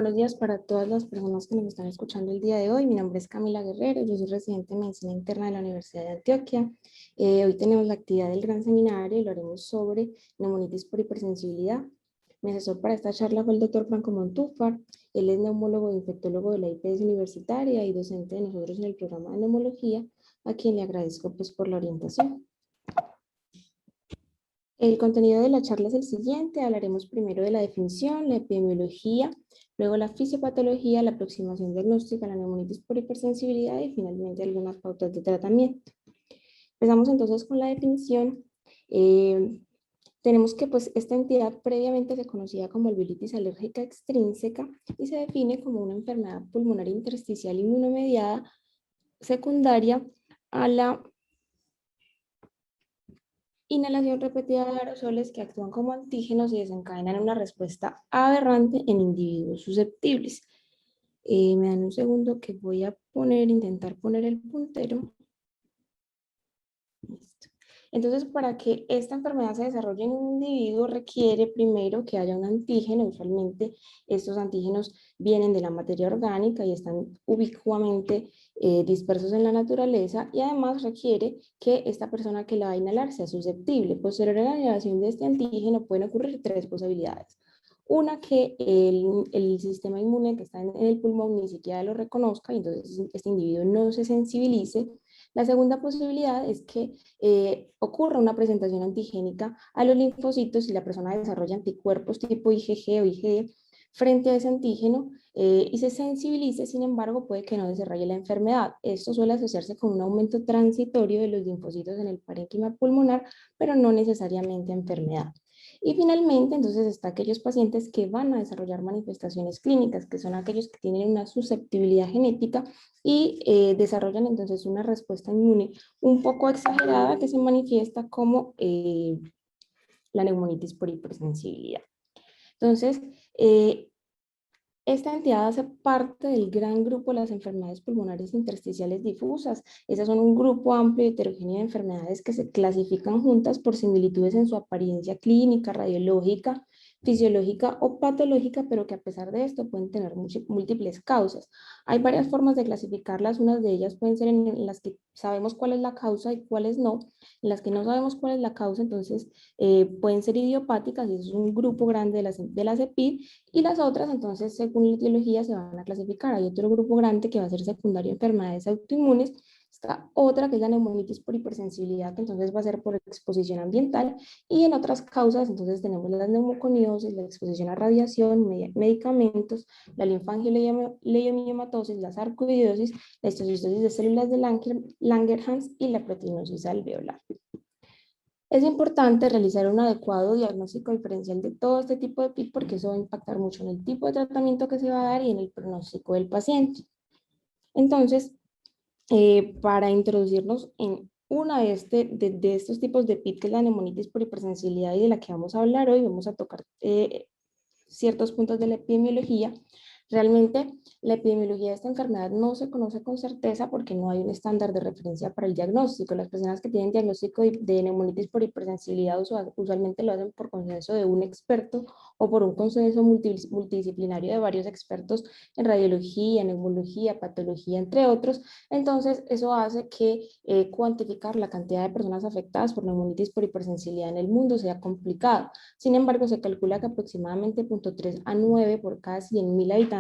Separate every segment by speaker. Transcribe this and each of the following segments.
Speaker 1: buenos días para todas las personas que nos están escuchando el día de hoy. Mi nombre es Camila Guerrero, yo soy residente de Medicina Interna de la Universidad de Antioquia. Hoy tenemos la actividad del gran seminario y lo haremos sobre neumonitis por hipersensibilidad. Mi asesor para esta charla fue el doctor Franco Montúfar. Él es neumólogo e infectólogo de la IPS universitaria y docente de nosotros en el programa de neumología, a quien le agradezco pues, por la orientación. El contenido de la charla es el siguiente. Hablaremos primero de la definición, la epidemiología, luego la fisiopatología, la aproximación diagnóstica, la neumonitis por hipersensibilidad y finalmente algunas pautas de tratamiento. Empezamos entonces con la definición. Tenemos que pues, esta entidad previamente se conocía como alveolitis alérgica extrínseca y se define como una enfermedad pulmonar intersticial inmunomediada secundaria a la inhalación repetida de aerosoles que actúan como antígenos y desencadenan una respuesta aberrante en individuos susceptibles. Me dan un segundo que voy a intentar poner el puntero. Listo. Entonces, para que esta enfermedad se desarrolle en un individuo requiere primero que haya un antígeno. Usualmente estos antígenos vienen de la materia orgánica y están ubicuamente dispersos en la naturaleza, y además requiere que esta persona que la va a inhalar sea susceptible. Posterior a la inhalación de este antígeno pueden ocurrir tres posibilidades. Una, que el sistema inmune que está en el pulmón ni siquiera lo reconozca y entonces este individuo no se sensibilice. La segunda posibilidad es que ocurra una presentación antigénica a los linfocitos y la persona desarrolla anticuerpos tipo IgG o IgE frente a ese antígeno y se sensibilice. Sin embargo, puede que no desarrolle la enfermedad. Esto suele asociarse con un aumento transitorio de los linfocitos en el parénquima pulmonar, pero no necesariamente a enfermedad. Y finalmente, entonces, está aquellos pacientes que van a desarrollar manifestaciones clínicas, que son aquellos que tienen una susceptibilidad genética y desarrollan entonces una respuesta inmune un poco exagerada que se manifiesta como la neumonitis por hipersensibilidad. Entonces, esta entidad hace parte del gran grupo de las enfermedades pulmonares intersticiales difusas. Esas son un grupo amplio y heterogéneo de enfermedades que se clasifican juntas por similitudes en su apariencia clínica, radiológica, fisiológica o patológica, pero que a pesar de esto pueden tener múltiples causas. Hay varias formas de clasificarlas. Unas de ellas pueden ser en las que sabemos cuál es la causa y cuáles no. En las que no sabemos cuál es la causa, entonces pueden ser idiopáticas, y eso es un grupo grande de las EPID, y las otras, entonces, según la etiología, se van a clasificar. Hay otro grupo grande que va a ser secundario a enfermedades autoinmunes. Está otra que es la neumonitis por hipersensibilidad, que entonces va a ser por exposición ambiental. Y en otras causas, entonces, tenemos la neumoconiosis, la exposición a radiación, medicamentos, la linfangioliomiyomatosis, la sarcoidosis, la histocistosis de células de Langerhans y la proteinosis alveolar. Es importante realizar un adecuado diagnóstico diferencial de todo este tipo de PIC porque eso va a impactar mucho en el tipo de tratamiento que se va a dar y en el pronóstico del paciente. Entonces, para introducirnos en una de estos tipos de PIC, que es la neumonitis por hipersensibilidad y de la que vamos a hablar hoy, vamos a tocar ciertos puntos de la epidemiología. Realmente la epidemiología de esta enfermedad no se conoce con certeza porque no hay un estándar de referencia para el diagnóstico. Las personas que tienen diagnóstico de neumonitis por hipersensibilidad usualmente lo hacen por consenso de un experto o por un consenso multidisciplinario de varios expertos en radiología, neumología, patología, entre otros. Entonces eso hace que cuantificar la cantidad de personas afectadas por neumonitis por hipersensibilidad en el mundo sea complicado. Sin embargo, se calcula que aproximadamente 0.3 a 9 por cada 100.000 habitantes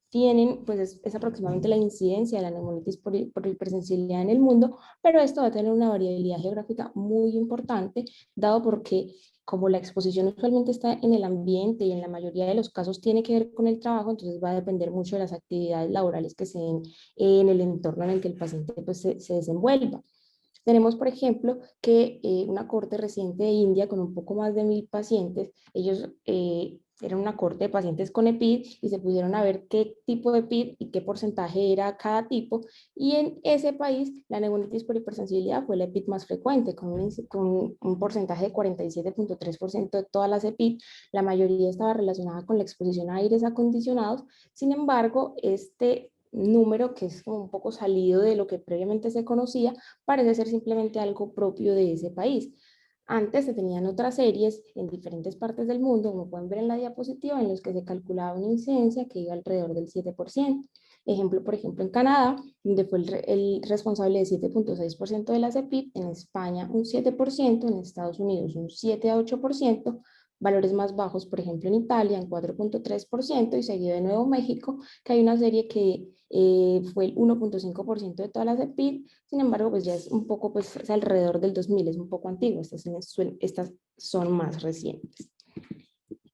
Speaker 1: tienen, pues es aproximadamente la incidencia de la neumonitis por hipersensibilidad en el mundo, pero esto va a tener una variabilidad geográfica muy importante, dado porque como la exposición usualmente está en el ambiente y en la mayoría de los casos tiene que ver con el trabajo, entonces va a depender mucho de las actividades laborales que se den en el entorno en el que el paciente pues, se desenvuelva. Tenemos, por ejemplo, que una corte reciente de India con un poco más de 1.000 pacientes, ellos era una corte de pacientes con EPID y se pusieron a ver qué tipo de EPID y qué porcentaje era cada tipo, y en ese país la neumonitis por hipersensibilidad fue la EPID más frecuente, con un porcentaje de 47.3% de todas las EPID. La mayoría estaba relacionada con la exposición a aires acondicionados. Sin embargo, este número, que es como un poco salido de lo que previamente se conocía, parece ser simplemente algo propio de ese país. Antes se tenían otras series en diferentes partes del mundo, como pueden ver en la diapositiva, en los que se calculaba una incidencia que iba alrededor del 7%. Ejemplo, por ejemplo, en Canadá, donde fue el responsable de 7,6% de la CEPIP, en España un 7%, en Estados Unidos un 7 a 8%, valores más bajos, por ejemplo, en Italia, en 4,3%, y seguido de Nuevo México, que hay una serie que fue el 1,5% de toda la CEPIP. Sin embargo, pues ya es un poco, pues es alrededor del 2000, es un poco antiguo, estas son más recientes.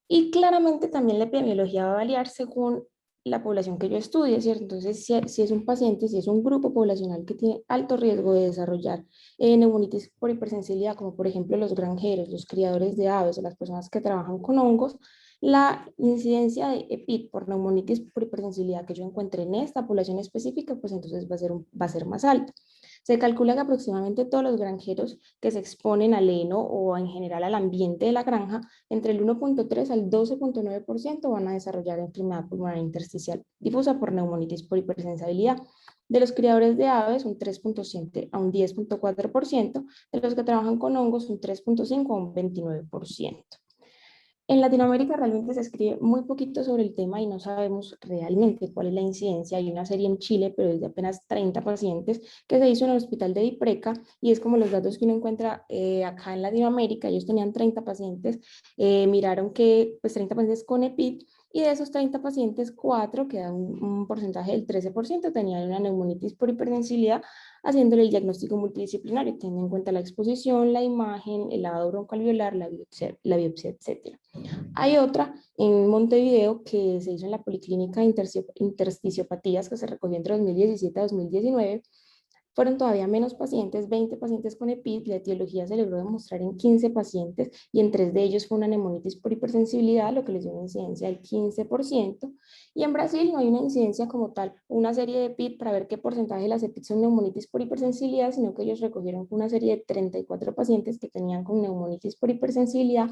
Speaker 1: Y claramente también la epidemiología va a variar según la población que yo estudie, ¿cierto? Entonces, si es un paciente, si es un grupo poblacional que tiene alto riesgo de desarrollar neumonitis por hipersensibilidad, como por ejemplo los granjeros, los criadores de aves o las personas que trabajan con hongos, la incidencia de EPIT por neumonitis por hipersensibilidad que yo encuentre en esta población específica, pues entonces va a ser más alta. Se calcula que aproximadamente todos los granjeros que se exponen al heno o en general al ambiente de la granja, entre el 1,3 al 12,9% van a desarrollar enfermedad pulmonar intersticial difusa por neumonitis por hipersensibilidad. De los criadores de aves, un 3,7 a un 10,4%, de los que trabajan con hongos, un 3,5 a un 29%. En Latinoamérica realmente se escribe muy poquito sobre el tema y no sabemos realmente cuál es la incidencia. Hay una serie en Chile, pero es de apenas 30 pacientes, que se hizo en el hospital de Ipreca, y es como los datos que uno encuentra acá en Latinoamérica. Ellos tenían 30 pacientes, miraron que pues 30 pacientes con EPIT, y de esos 30 pacientes, 4, que da un porcentaje del 13%, tenían una neumonitis por hipersensibilidad, haciéndole el diagnóstico multidisciplinario, teniendo en cuenta la exposición, la imagen, el lavado broncoalveolar, la biopsia, etc. Hay otra en Montevideo que se hizo en la Policlínica de Intersticiopatías, que se recogió entre 2017 a 2019. Fueron todavía menos pacientes, 20 pacientes con EPID. La etiología se logró demostrar en 15 pacientes, y en 3 de ellos fue una neumonitis por hipersensibilidad, lo que les dio una incidencia del 15%. Y en Brasil no hay una incidencia como tal, una serie de EPID para ver qué porcentaje de las EPID son neumonitis por hipersensibilidad, sino que ellos recogieron una serie de 34 pacientes que tenían con neumonitis por hipersensibilidad,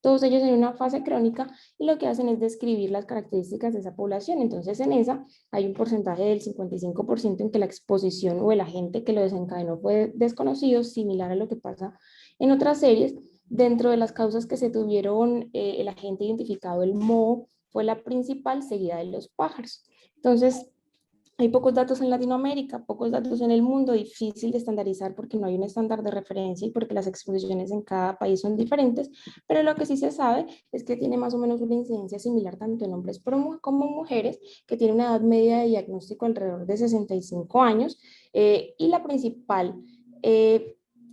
Speaker 1: todos ellos en una fase crónica, y lo que hacen es describir las características de esa población. Entonces, en esa hay un porcentaje del 55% en que la exposición o el agente que lo desencadenó fue desconocido, similar a lo que pasa en otras series. Dentro de las causas que se tuvieron, el agente identificado, el moho, fue la principal, seguida de los pájaros. Entonces, hay pocos datos en Latinoamérica, pocos datos en el mundo, difícil de estandarizar porque no hay un estándar de referencia y porque las exposiciones en cada país son diferentes, pero lo que sí se sabe es que tiene más o menos una incidencia similar tanto en hombres como mujeres, que tiene una edad media de diagnóstico alrededor de 65 años, y la principal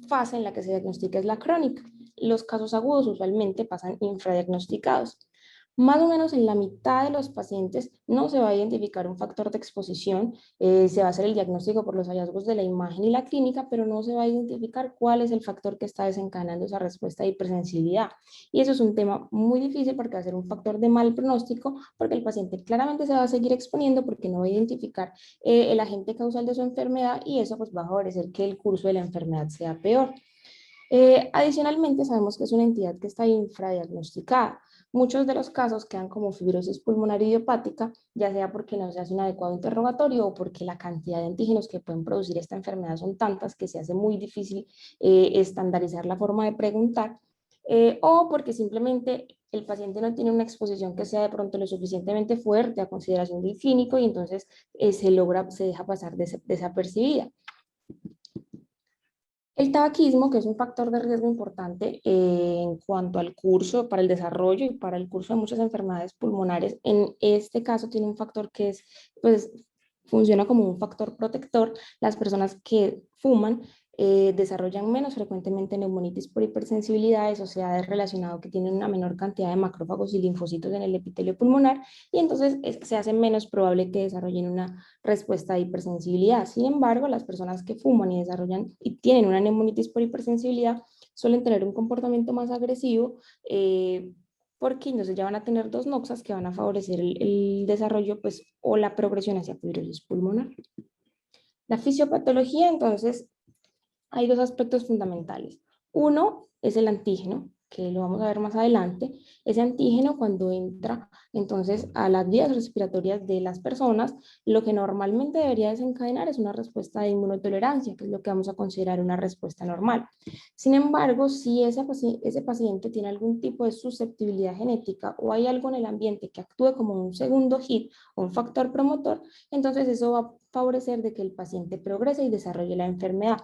Speaker 1: fase en la que se diagnostica es la crónica. Los casos agudos usualmente pasan infradiagnosticados. Más o menos en la mitad de los pacientes no se va a identificar un factor de exposición, se va a hacer el diagnóstico por los hallazgos de la imagen y la clínica, pero no se va a identificar cuál es el factor que está desencadenando esa respuesta de hipersensibilidad. Y eso es un tema muy difícil porque va a ser un factor de mal pronóstico, porque el paciente claramente se va a seguir exponiendo porque no va a identificar el agente causal de su enfermedad, y eso pues va a favorecer que el curso de la enfermedad sea peor. Adicionalmente, sabemos que es una entidad que está infradiagnosticada. Muchos de los casos quedan como fibrosis pulmonar idiopática, ya sea porque no se hace un adecuado interrogatorio o porque la cantidad de antígenos que pueden producir esta enfermedad son tantas que se hace muy difícil estandarizar la forma de preguntar, o porque simplemente el paciente no tiene una exposición que sea de pronto lo suficientemente fuerte a consideración del clínico, y entonces se deja pasar desapercibida. El tabaquismo, que es un factor de riesgo importante en cuanto al curso, para el desarrollo y para el curso de muchas enfermedades pulmonares, en este caso tiene un factor que es, pues, funciona como un factor protector. Las personas que fuman desarrollan menos frecuentemente neumonitis por hipersensibilidad, eso se ha relacionado que tienen una menor cantidad de macrófagos y linfocitos en el epitelio pulmonar, y entonces se hace menos probable que desarrollen una respuesta de hipersensibilidad. Sin embargo, las personas que fuman y desarrollan y tienen una neumonitis por hipersensibilidad suelen tener un comportamiento más agresivo, porque entonces ya van a tener dos noxas que van a favorecer el desarrollo, pues, o la progresión hacia fibrosis pulmonar. La fisiopatología, entonces, hay dos aspectos fundamentales. Uno es el antígeno, que lo vamos a ver más adelante, ese antígeno cuando entra entonces a las vías respiratorias de las personas, lo que normalmente debería desencadenar es una respuesta de inmunotolerancia, que es lo que vamos a considerar una respuesta normal. Sin embargo, si ese paciente tiene algún tipo de susceptibilidad genética o hay algo en el ambiente que actúe como un segundo hit o un factor promotor, entonces eso va a favorecer de que el paciente progrese y desarrolle la enfermedad.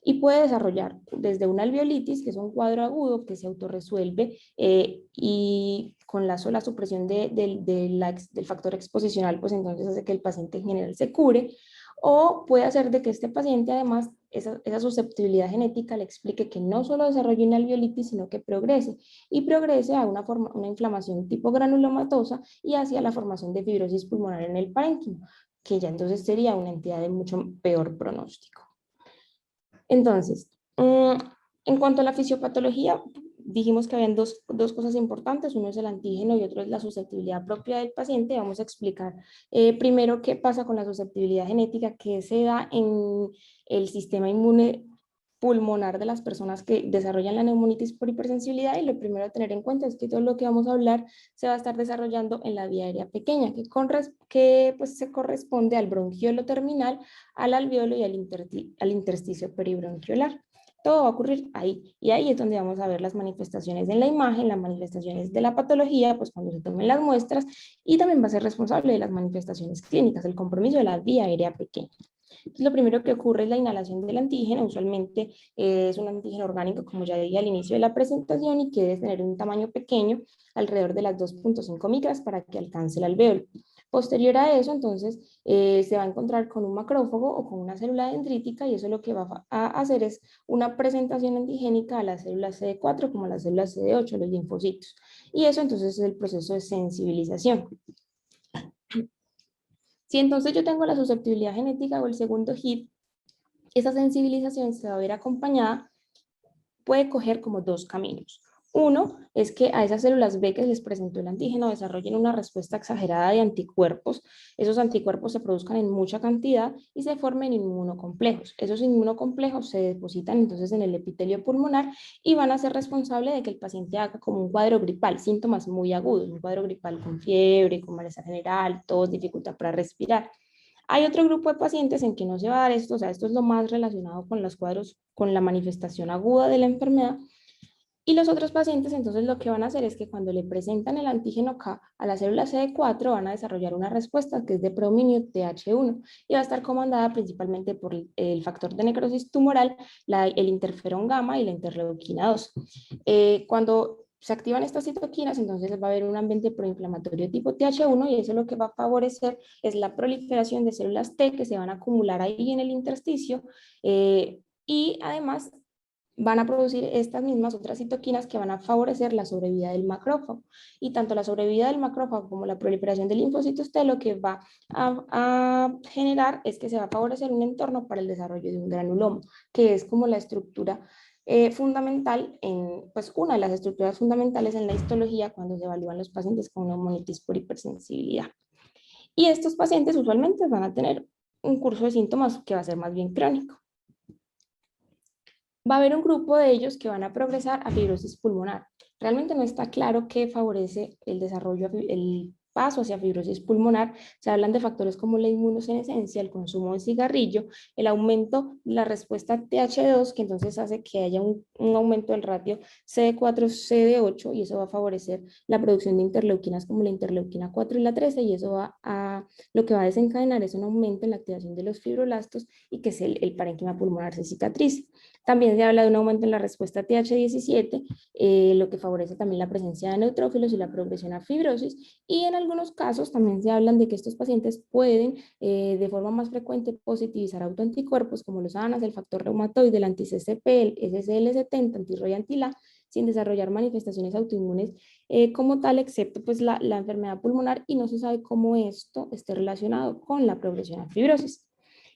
Speaker 1: Y puede desarrollar desde una alveolitis, que es un cuadro agudo que se autorresuelve y con la sola supresión del factor exposicional, pues entonces hace que el paciente en general se cure, o puede hacer de que este paciente además esa susceptibilidad genética le explique que no solo desarrolle una alveolitis, sino que progrese, y progrese a una inflamación tipo granulomatosa y hacia la formación de fibrosis pulmonar en el parénquima, que ya entonces sería una entidad de mucho peor pronóstico. Entonces, en cuanto a la fisiopatología, dijimos que habían dos cosas importantes, uno es el antígeno y otro es la susceptibilidad propia del paciente. Vamos a explicar primero qué pasa con la susceptibilidad genética, qué se da en el sistema inmune pulmonar de las personas que desarrollan la neumonitis por hipersensibilidad, y lo primero a tener en cuenta es que todo lo que vamos a hablar se va a estar desarrollando en la vía aérea pequeña, que pues, se corresponde al bronquiolo terminal, al alveolo y al intersticio peribronquiolar. Todo va a ocurrir ahí, y ahí es donde vamos a ver las manifestaciones en la imagen, las manifestaciones de la patología, pues cuando se tomen las muestras, y también va a ser responsable de las manifestaciones clínicas, el compromiso de la vía aérea pequeña. Entonces, lo primero que ocurre es la inhalación del antígeno. Usualmente es un antígeno orgánico, como ya dije al inicio de la presentación, y que debe tener un tamaño pequeño, alrededor de las 2.5 micras, para que alcance el alvéolo. Posterior a eso, entonces, se va a encontrar con un macrófago o con una célula dendrítica, y eso lo que va a hacer es una presentación antigénica a las células CD4 como a las células CD8, los linfocitos. Y eso entonces es el proceso de sensibilización. Si entonces yo tengo la susceptibilidad genética o el segundo HIT, esa sensibilización se va a ver acompañada, puede coger como dos caminos. Uno es que a esas células B que les presentó el antígeno desarrollen una respuesta exagerada de anticuerpos. Esos anticuerpos se produzcan en mucha cantidad y se formen inmunocomplejos. Esos inmunocomplejos se depositan entonces en el epitelio pulmonar y van a ser responsables de que el paciente haga como un cuadro gripal, síntomas muy agudos, un cuadro gripal con fiebre, con malestar general, tos, dificultad para respirar. Hay otro grupo de pacientes en que no se va a dar esto, o sea, esto es lo más relacionado con los cuadros, con la manifestación aguda de la enfermedad. Y los otros pacientes entonces lo que van a hacer es que cuando le presentan el antígeno K a la célula CD4 van a desarrollar una respuesta que es de predominio TH1 y va a estar comandada principalmente por el factor de necrosis tumoral, el interferón gamma y la interleuquina 2. Cuando se activan estas citoquinas, entonces va a haber un ambiente proinflamatorio tipo TH1 y eso lo que va a favorecer es la proliferación de células T que se van a acumular ahí en el intersticio, y además van a producir estas mismas otras citoquinas que van a favorecer la sobrevida del macrófago. Y tanto la sobrevida del macrófago como la proliferación de linfocitos T lo que va a generar es que se va a favorecer un entorno para el desarrollo de un granuloma, que es como la estructura fundamental, pues una de las estructuras fundamentales en la histología cuando se evalúan los pacientes con neumonitis por hipersensibilidad. Y estos pacientes usualmente van a tener un curso de síntomas que va a ser más bien crónico. Va a haber un grupo de ellos que van a progresar a fibrosis pulmonar. Realmente no está claro qué favorece el desarrollo, el paso hacia fibrosis pulmonar. Se hablan de factores como la inmunosenescencia, el consumo de cigarrillo, el aumento de la respuesta TH2, que entonces hace que haya un aumento del ratio CD4-CD8, y eso va a favorecer la producción de interleuquinas como la interleuquina 4 y la 13, y eso lo que va a desencadenar es un aumento en la activación de los fibroblastos y que el parénquima pulmonar se cicatrice. También se habla de un aumento en la respuesta TH17, lo que favorece también la presencia de neutrófilos y la progresión a fibrosis. Y en algunos casos también se hablan de que estos pacientes pueden de forma más frecuente positivizar autoanticuerpos como los ANAS, el factor reumatoide, el anti-CCP, el SSL70, anti-ROY, anti-LA, sin desarrollar manifestaciones autoinmunes como tal, excepto pues la enfermedad pulmonar, y no se sabe cómo esto esté relacionado con la progresión a fibrosis.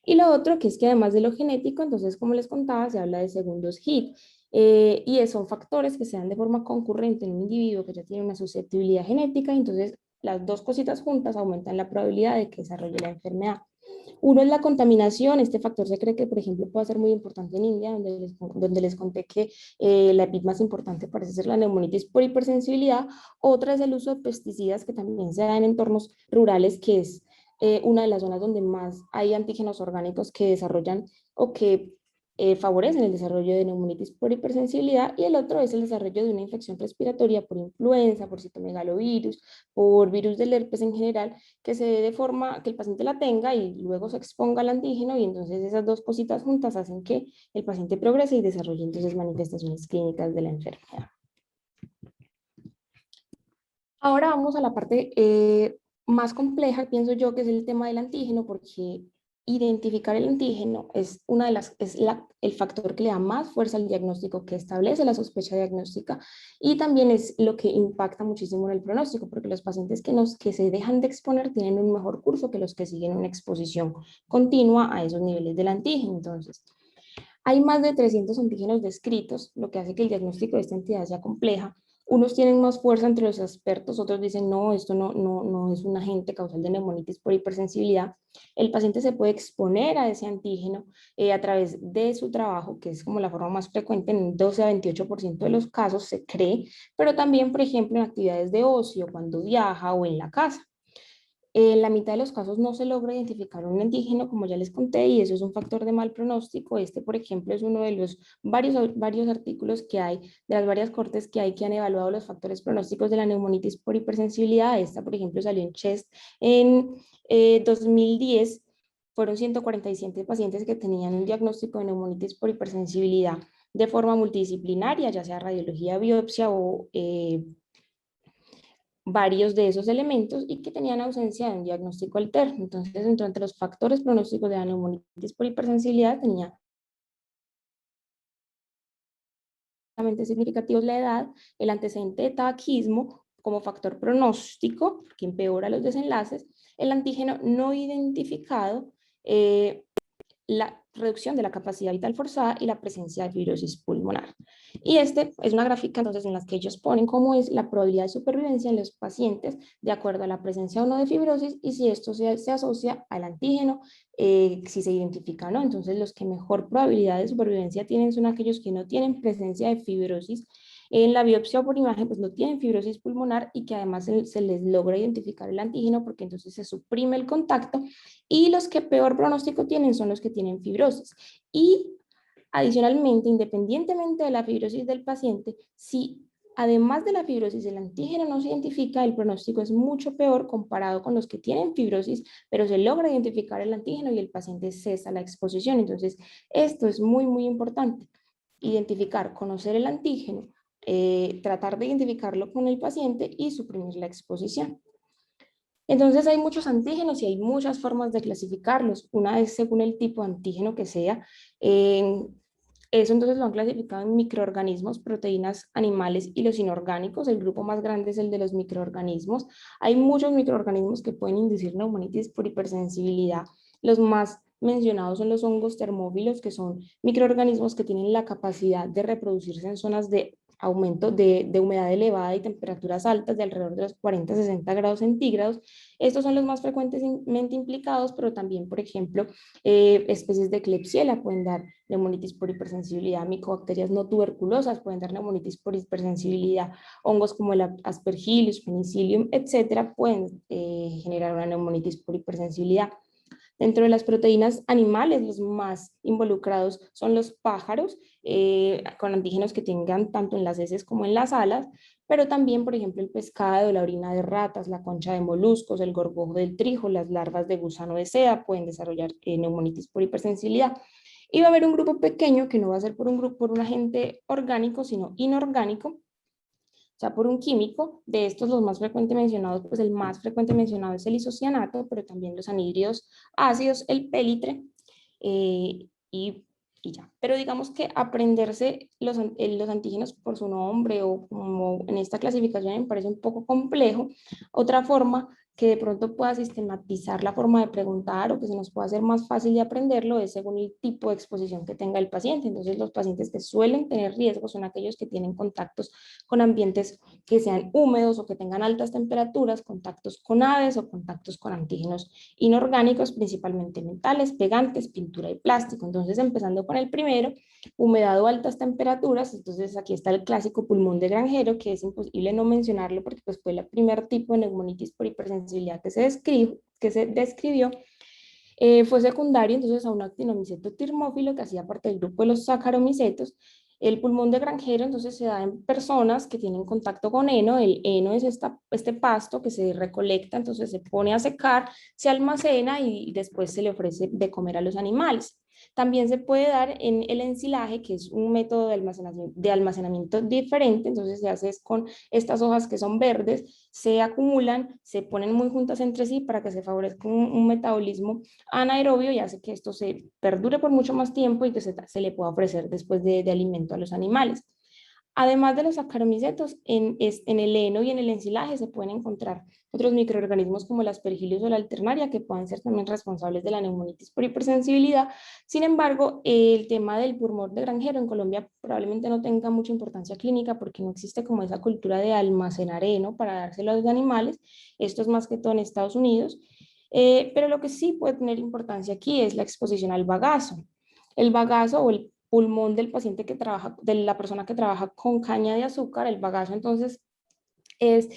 Speaker 1: Y lo otro, que es que además de lo genético, entonces, como les contaba, se habla de segundos HIT, y son factores que se dan de forma concurrente en un individuo que ya tiene una susceptibilidad genética, entonces las dos cositas juntas aumentan la probabilidad de que desarrolle la enfermedad. Uno es la contaminación. Este factor se cree que, por ejemplo, puede ser muy importante en India, donde les conté que la EPID más importante parece ser la neumonitis por hipersensibilidad. Otra es el uso de pesticidas, que también se da en entornos rurales, que es una de las zonas donde más hay antígenos orgánicos que desarrollan o que favorecen el desarrollo de neumonitis por hipersensibilidad. Y el otro es el desarrollo de una infección respiratoria por influenza, por citomegalovirus, por virus del herpes en general, que se dé de forma que el paciente la tenga y luego se exponga al antígeno, y entonces esas dos cositas juntas hacen que el paciente progrese y desarrolle entonces manifestaciones clínicas de la enfermedad. Ahora vamos a la parte más compleja, pienso yo, que es el tema del antígeno, porque identificar el antígeno es, el factor que le da más fuerza al diagnóstico, que establece la sospecha diagnóstica, y también es lo que impacta muchísimo en el pronóstico, porque los pacientes que se dejan de exponer tienen un mejor curso que los que siguen una exposición continua a esos niveles del antígeno. Entonces, hay más de 300 antígenos descritos, lo que hace que el diagnóstico de esta entidad sea compleja. Unos tienen más fuerza entre los expertos, otros dicen, no, esto no es un agente causal de neumonitis por hipersensibilidad. El paciente se puede exponer a ese antígeno a través de su trabajo, que es como la forma más frecuente, en 12 a 28% de los casos se cree, pero también, por ejemplo, en actividades de ocio, cuando viaja o en la casa. En la mitad de los casos no se logra identificar un antígeno, como ya les conté, y eso es un factor de mal pronóstico. Este, por ejemplo, es uno de los varios artículos que hay, de las varias cortes que hay, que han evaluado los factores pronósticos de la neumonitis por hipersensibilidad. Esta, por ejemplo, salió en CHEST en 2010. Fueron 147 pacientes que tenían un diagnóstico de neumonitis por hipersensibilidad de forma multidisciplinaria, ya sea radiología, biopsia o varios de esos elementos, y que tenían ausencia de un diagnóstico alterno. Entonces, entre los factores pronósticos de la neumonitis por hipersensibilidad tenía significativos la edad, el antecedente de tabaquismo como factor pronóstico, que empeora los desenlaces, el antígeno no identificado, la reducción de la capacidad vital forzada y la presencia de fibrosis pulmonar. Y este es una gráfica entonces en la que ellos ponen cómo es la probabilidad de supervivencia en los pacientes de acuerdo a la presencia o no de fibrosis, y si esto se asocia al antígeno, si se identifica o no. Entonces los que mejor probabilidad de supervivencia tienen son aquellos que no tienen presencia de fibrosis en la biopsia o por imagen, pues no tienen fibrosis pulmonar, y que además se les logra identificar el antígeno, porque entonces se suprime el contacto. Y los que peor pronóstico tienen son los que tienen fibrosis. Y adicionalmente, independientemente de la fibrosis del paciente, si además de la fibrosis el antígeno no se identifica, el pronóstico es mucho peor comparado con los que tienen fibrosis, pero se logra identificar el antígeno y el paciente cesa la exposición. Entonces, esto es muy, muy importante. Identificar, conocer el antígeno, tratar de identificarlo con el paciente y suprimir la exposición. Entonces hay muchos antígenos y hay muchas formas de clasificarlos. Una es según el tipo de antígeno que sea. Eso entonces lo han clasificado en microorganismos, proteínas animales y los inorgánicos. El grupo más grande es el de los microorganismos. Hay muchos microorganismos que pueden inducir neumonitis por hipersensibilidad. Los más mencionados son los hongos termófilos, que son microorganismos que tienen la capacidad de reproducirse en zonas de aumento de humedad elevada y temperaturas altas de alrededor de los 40-60 grados centígrados. Estos son los más frecuentemente implicados, pero también, por ejemplo, especies de Klebsiella pueden dar neumonitis por hipersensibilidad, micobacterias no tuberculosas pueden dar neumonitis por hipersensibilidad, hongos como el Aspergillus, Penicillium, etcétera, pueden generar una neumonitis por hipersensibilidad. Dentro de las proteínas animales, los más involucrados son los pájaros, con antígenos que tengan tanto en las heces como en las alas, pero también, por ejemplo, el pescado, la orina de ratas, la concha de moluscos, el gorgojo del trigo, las larvas de gusano de seda pueden desarrollar neumonitis por hipersensibilidad. Y va a haber un grupo pequeño que no va a ser por un agente orgánico, sino inorgánico, o sea, por un químico. De estos, los más frecuentemente mencionados, pues el más frecuente mencionado es el isocianato, pero también los anhídridos ácidos, el pélitre, y ya. Pero digamos que aprenderse los antígenos por su nombre o como en esta clasificación me parece un poco complejo. Otra forma que de pronto pueda sistematizar la forma de preguntar o que se nos pueda hacer más fácil de aprenderlo es según el tipo de exposición que tenga el paciente. Entonces, los pacientes que suelen tener riesgos son aquellos que tienen contactos con ambientes que sean húmedos o que tengan altas temperaturas, contactos con aves o contactos con antígenos inorgánicos, principalmente metales, pegantes, pintura y plástico. Entonces, empezando con el primero, humedad o altas temperaturas. Entonces aquí está el clásico pulmón de granjero, que es imposible no mencionarlo porque pues, fue el primer tipo de neumonitis por hipersensibilidad que se describió. Fue secundario entonces a un actinomiceto termófilo que hacía parte del grupo de los saccharomycetos. El pulmón de granjero entonces se da en personas que tienen contacto con heno. El heno es este pasto que se recolecta, entonces se pone a secar, se almacena y después se le ofrece de comer a los animales. También se puede dar en el ensilaje, que es un método de almacenamiento diferente, entonces se hace con estas hojas que son verdes, se acumulan, se ponen muy juntas entre sí para que se favorezca un metabolismo anaerobio y hace que esto se perdure por mucho más tiempo y que se le pueda ofrecer después de alimento a los animales. Además de los saccharomycetos, en el heno y en el ensilaje se pueden encontrar otros microorganismos como el aspergillus o la alternaria que pueden ser también responsables de la neumonitis por hipersensibilidad. Sin embargo, el tema del pulmón de granjero en Colombia probablemente no tenga mucha importancia clínica porque no existe como esa cultura de almacenar heno para dárselo a los animales. Esto es más que todo en Estados Unidos. Pero lo que sí puede tener importancia aquí es la exposición al bagazo. El bagazo o el pulmón del paciente que trabaja, de la persona que trabaja con caña de azúcar, el bagazo entonces es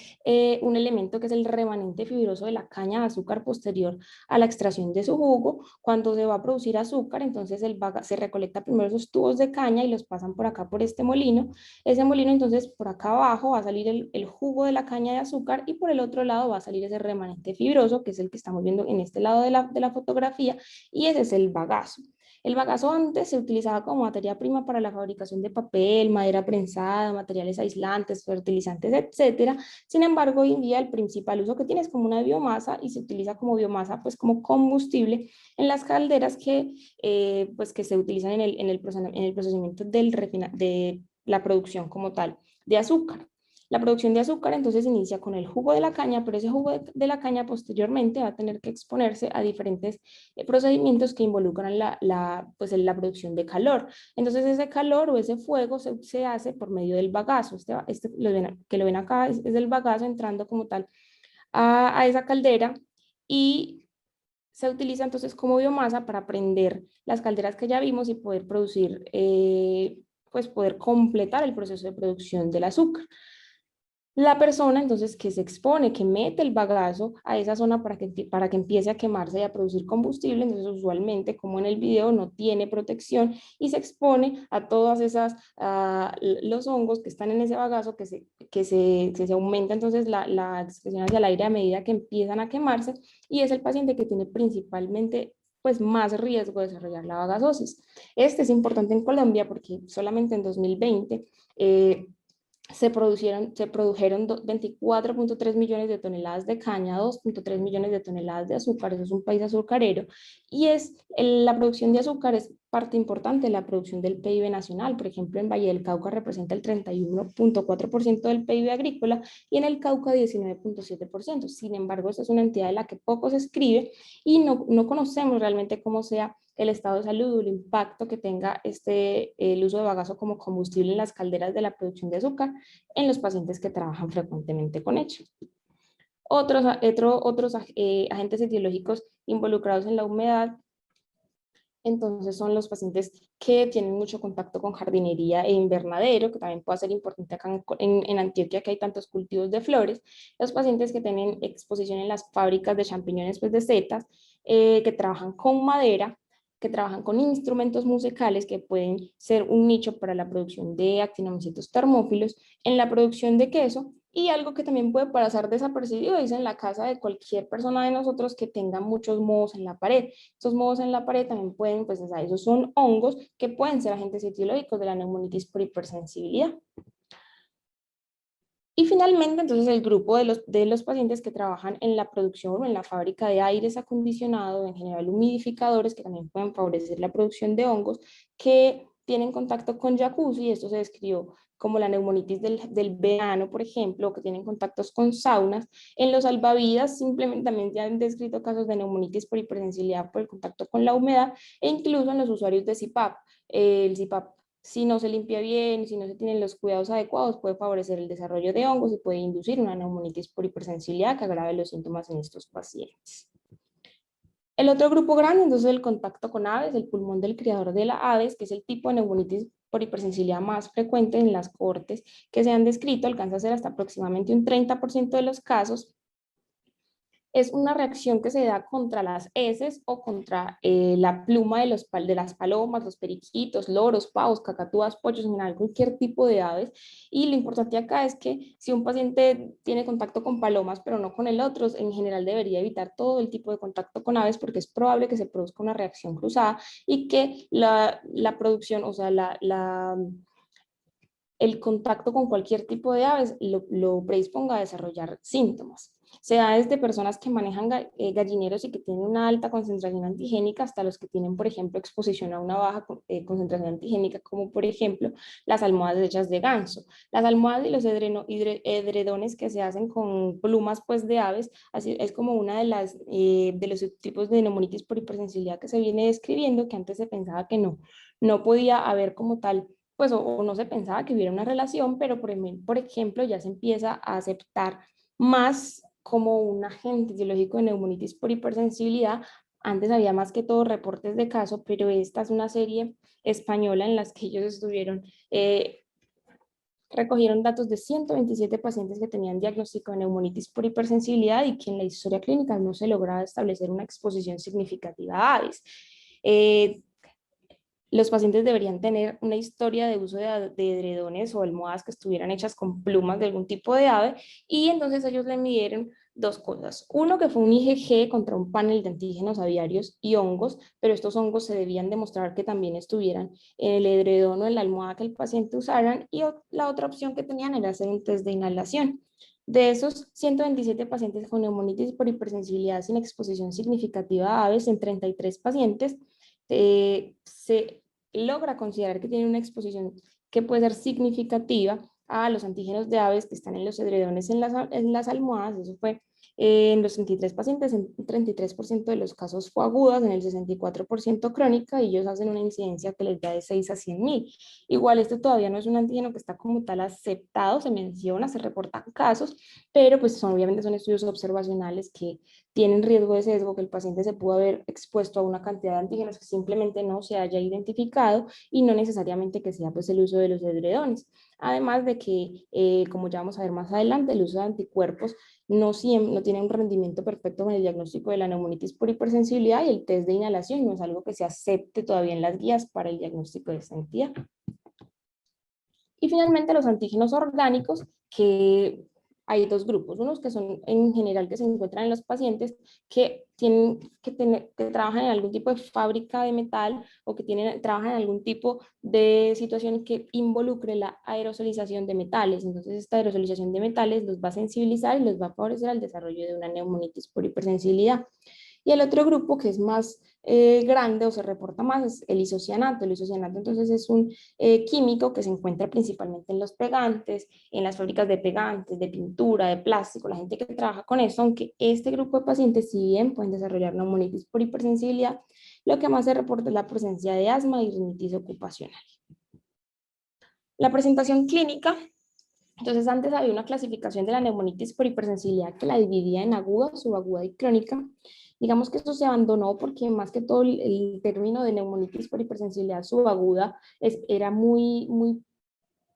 Speaker 1: un elemento que es el remanente fibroso de la caña de azúcar posterior a la extracción de su jugo. Cuando se va a producir azúcar, entonces se recolecta primero esos tubos de caña y los pasan por acá por este molino. Ese molino entonces por acá abajo va a salir el jugo de la caña de azúcar y por el otro lado va a salir ese remanente fibroso que es el que estamos viendo en este lado de la fotografía y ese es el bagazo. El bagazo antes se utilizaba como materia prima para la fabricación de papel, madera prensada, materiales aislantes, fertilizantes, etcétera. Sin embargo, hoy en día el principal uso que tiene es como una biomasa y se utiliza como biomasa, pues como combustible en las calderas pues, que se utilizan en el procesamiento de la producción como tal de azúcar. La producción de azúcar entonces inicia con el jugo de la caña, pero ese jugo de la caña posteriormente va a tener que exponerse a diferentes procedimientos que involucran pues, la producción de calor. Entonces ese calor o ese fuego se hace por medio del bagazo. Que lo ven acá es el bagazo entrando como tal a esa caldera y se utiliza entonces como biomasa para prender las calderas que ya vimos y poder producir, pues poder completar el proceso de producción del azúcar. La persona entonces que se expone, que mete el bagazo a esa zona para que empiece a quemarse y a producir combustible, entonces usualmente, como en el video, no tiene protección y se expone a todas los hongos que están en ese bagazo, que se aumenta entonces la expresión hacia el aire a medida que empiezan a quemarse y es el paciente que tiene principalmente pues más riesgo de desarrollar la bagasosis. Este es importante en Colombia porque solamente en 2020 se produjeron 24.3 millones de toneladas de caña, 2.3 millones de toneladas de azúcar, eso es un país azucarero, y la producción de azúcar es parte importante de la producción del PIB nacional. Por ejemplo, en Valle del Cauca representa el 31.4% del PIB agrícola y en el Cauca 19.7%. Sin embargo, esta es una entidad de la que poco se escribe y no conocemos realmente cómo sea el estado de salud o el impacto que tenga el uso de bagazo como combustible en las calderas de la producción de azúcar en los pacientes que trabajan frecuentemente con ello. Otros agentes etiológicos involucrados en la humedad, entonces son los pacientes que tienen mucho contacto con jardinería e invernadero, que también puede ser importante acá en Antioquia, que hay tantos cultivos de flores, los pacientes que tienen exposición en las fábricas de champiñones, pues de setas, que trabajan con madera, que trabajan con instrumentos musicales que pueden ser un nicho para la producción de actinomycetos termófilos, en la producción de queso, y algo que también puede pasar desapercibido es en la casa de cualquier persona de nosotros que tenga muchos mohos en la pared. Estos mohos en la pared también pueden, pues esos son hongos que pueden ser agentes etiológicos de la neumonitis por hipersensibilidad. Y finalmente, entonces, el grupo de los pacientes que trabajan en la producción o en la fábrica de aires acondicionados, en general humidificadores, que también pueden favorecer la producción de hongos, que tienen contacto con jacuzzi, esto se describió como la neumonitis del verano, por ejemplo, que tienen contactos con saunas. En los salvavidas simplemente también se han descrito casos de neumonitis por hipersensibilidad por el contacto con la humedad, e incluso en los usuarios de CPAP. El CPAP, si no se limpia bien, si no se tienen los cuidados adecuados, puede favorecer el desarrollo de hongos y puede inducir una neumonitis por hipersensibilidad que agrave los síntomas en estos pacientes. El otro grupo grande, entonces, el contacto con aves, el pulmón del criador de las aves, que es el tipo de neumonitis por hipersensibilidad más frecuente en las cohortes que se han descrito, alcanza a ser hasta aproximadamente un 30% de los casos. Es una reacción que se da contra las heces o contra la pluma de las palomas, los periquitos, loros, pavos, cacatúas, pollos, en general cualquier tipo de aves. Y lo importante acá es que si un paciente tiene contacto con palomas pero no con el otro, en general debería evitar todo el tipo de contacto con aves porque es probable que se produzca una reacción cruzada y que la producción, o sea, el contacto con cualquier tipo de aves lo predisponga a desarrollar síntomas. Se da desde personas que manejan gallineros y que tienen una alta concentración antigénica hasta los que tienen, por ejemplo, exposición a una baja concentración antigénica, como por ejemplo las almohadas hechas de ganso. Las almohadas y los edredones que se hacen con plumas pues, de aves, así es como una de los subtipos de neumonitis por hipersensibilidad que se viene describiendo, que antes se pensaba que no podía haber como tal pues o no se pensaba que hubiera una relación, pero por ejemplo ya se empieza a aceptar más como un agente etiológico de neumonitis por hipersensibilidad. Antes había más que todo reportes de caso, pero esta es una serie española en las que ellos estuvieron, recogieron datos de 127 pacientes que tenían diagnóstico de neumonitis por hipersensibilidad y que en la historia clínica no se lograba establecer una exposición significativa a aves. Los pacientes deberían tener una historia de uso de edredones o almohadas que estuvieran hechas con plumas de algún tipo de ave, y entonces ellos le midieron dos cosas. Uno, que fue un IgG contra un panel de antígenos aviarios y hongos, pero estos hongos se debían demostrar que también estuvieran en el edredón o en la almohada que el paciente usaran, y la otra opción que tenían era hacer un test de inhalación. De esos 127 pacientes con neumonitis por hipersensibilidad sin exposición significativa a aves, en 33 pacientes se logra considerar que tiene una exposición que puede ser significativa a los antígenos de aves que están en los edredones en las almohadas. Eso fue en los 33 pacientes, en 33% de los casos fue agudas, en el 64% crónica, y ellos hacen una incidencia que les da de 6 a 100.000. Igual este todavía no es un antígeno que está como tal aceptado, se menciona, se reportan casos, pero pues obviamente son estudios observacionales que tienen riesgo de sesgo, que el paciente se pudo haber expuesto a una cantidad de antígenos que simplemente no se haya identificado y no necesariamente que sea pues el uso de los edredones. Además de que, como ya vamos a ver más adelante, el uso de anticuerpos no tiene un rendimiento perfecto con el diagnóstico de la neumonitis por hipersensibilidad, y el test de inhalación no es algo que se acepte todavía en las guías para el diagnóstico de esta entidad. Y finalmente los antígenos orgánicos, que hay dos grupos, unos que son en general que se encuentran en los pacientes que que trabajan en algún tipo de fábrica de metal o que trabajan en algún tipo de situación que involucre la aerosolización de metales. Entonces esta aerosolización de metales los va a sensibilizar y los va a favorecer al desarrollo de una neumonitis por hipersensibilidad. Y el otro grupo que es más grande o se reporta más es el isocianato. El isocianato entonces es un químico que se encuentra principalmente en los pegantes, en las fábricas de pegantes, de pintura, de plástico, la gente que trabaja con eso, aunque este grupo de pacientes si bien pueden desarrollar neumonitis por hipersensibilidad, lo que más se reporta es la presencia de asma y rinitis ocupacional. La presentación clínica, entonces antes había una clasificación de la neumonitis por hipersensibilidad que la dividía en aguda, subaguda y crónica. Digamos que esto se abandonó porque más que todo el término de neumonitis por hipersensibilidad subaguda era muy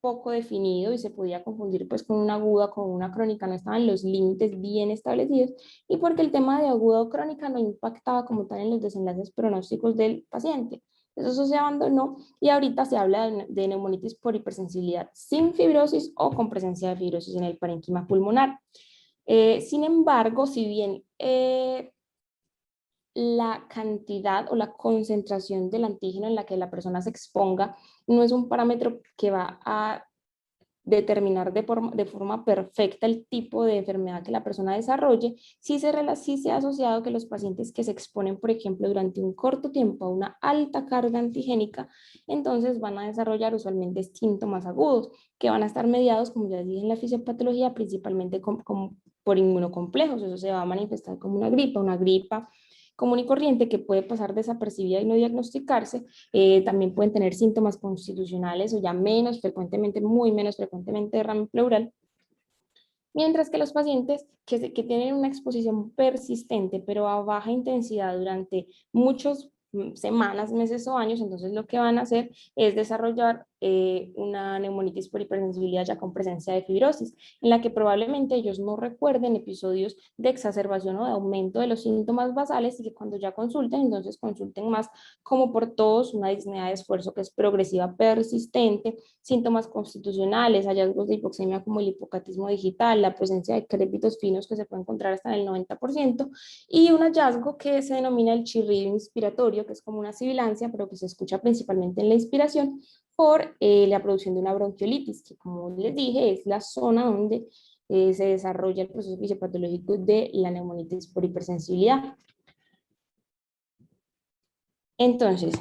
Speaker 1: poco definido y se podía confundir pues con una aguda, con una crónica, no estaban los límites bien establecidos, y porque el tema de aguda o crónica no impactaba como tal en los desenlaces pronósticos del paciente. Eso se abandonó y ahorita se habla de neumonitis por hipersensibilidad sin fibrosis o con presencia de fibrosis en el parénquima pulmonar. Sin embargo, si bien la cantidad o la concentración del antígeno en la que la persona se exponga no es un parámetro que va a determinar de forma perfecta el tipo de enfermedad que la persona desarrolle, sí se ha asociado que los pacientes que se exponen, por ejemplo, durante un corto tiempo a una alta carga antigénica, entonces van a desarrollar usualmente síntomas agudos, que van a estar mediados, como ya dije en la fisiopatología, principalmente por inmunocomplejos. Eso se va a manifestar como una gripa común y corriente que puede pasar desapercibida y no diagnosticarse. También pueden tener síntomas constitucionales o ya menos frecuentemente, muy menos frecuentemente derrame pleural. Mientras que los pacientes que tienen una exposición persistente, pero a baja intensidad durante muchos semanas, meses o años, entonces lo que van a hacer es desarrollar una neumonitis por hipersensibilidad ya con presencia de fibrosis, en la que probablemente ellos no recuerden episodios de exacerbación o de aumento de los síntomas basales y que cuando ya consulten, entonces consulten más como por todos, una disnea de esfuerzo que es progresiva persistente, síntomas constitucionales, hallazgos de hipoxemia como el hipocatismo digital, la presencia de crépitos finos que se puede encontrar hasta en el 90%, y un hallazgo que se denomina el chirrido inspiratorio, que es como una sibilancia, pero que se escucha principalmente en la inspiración por la producción de una bronquiolitis, que como les dije es la zona donde se desarrolla el proceso fisiopatológico de la neumonitis por hipersensibilidad. Entonces,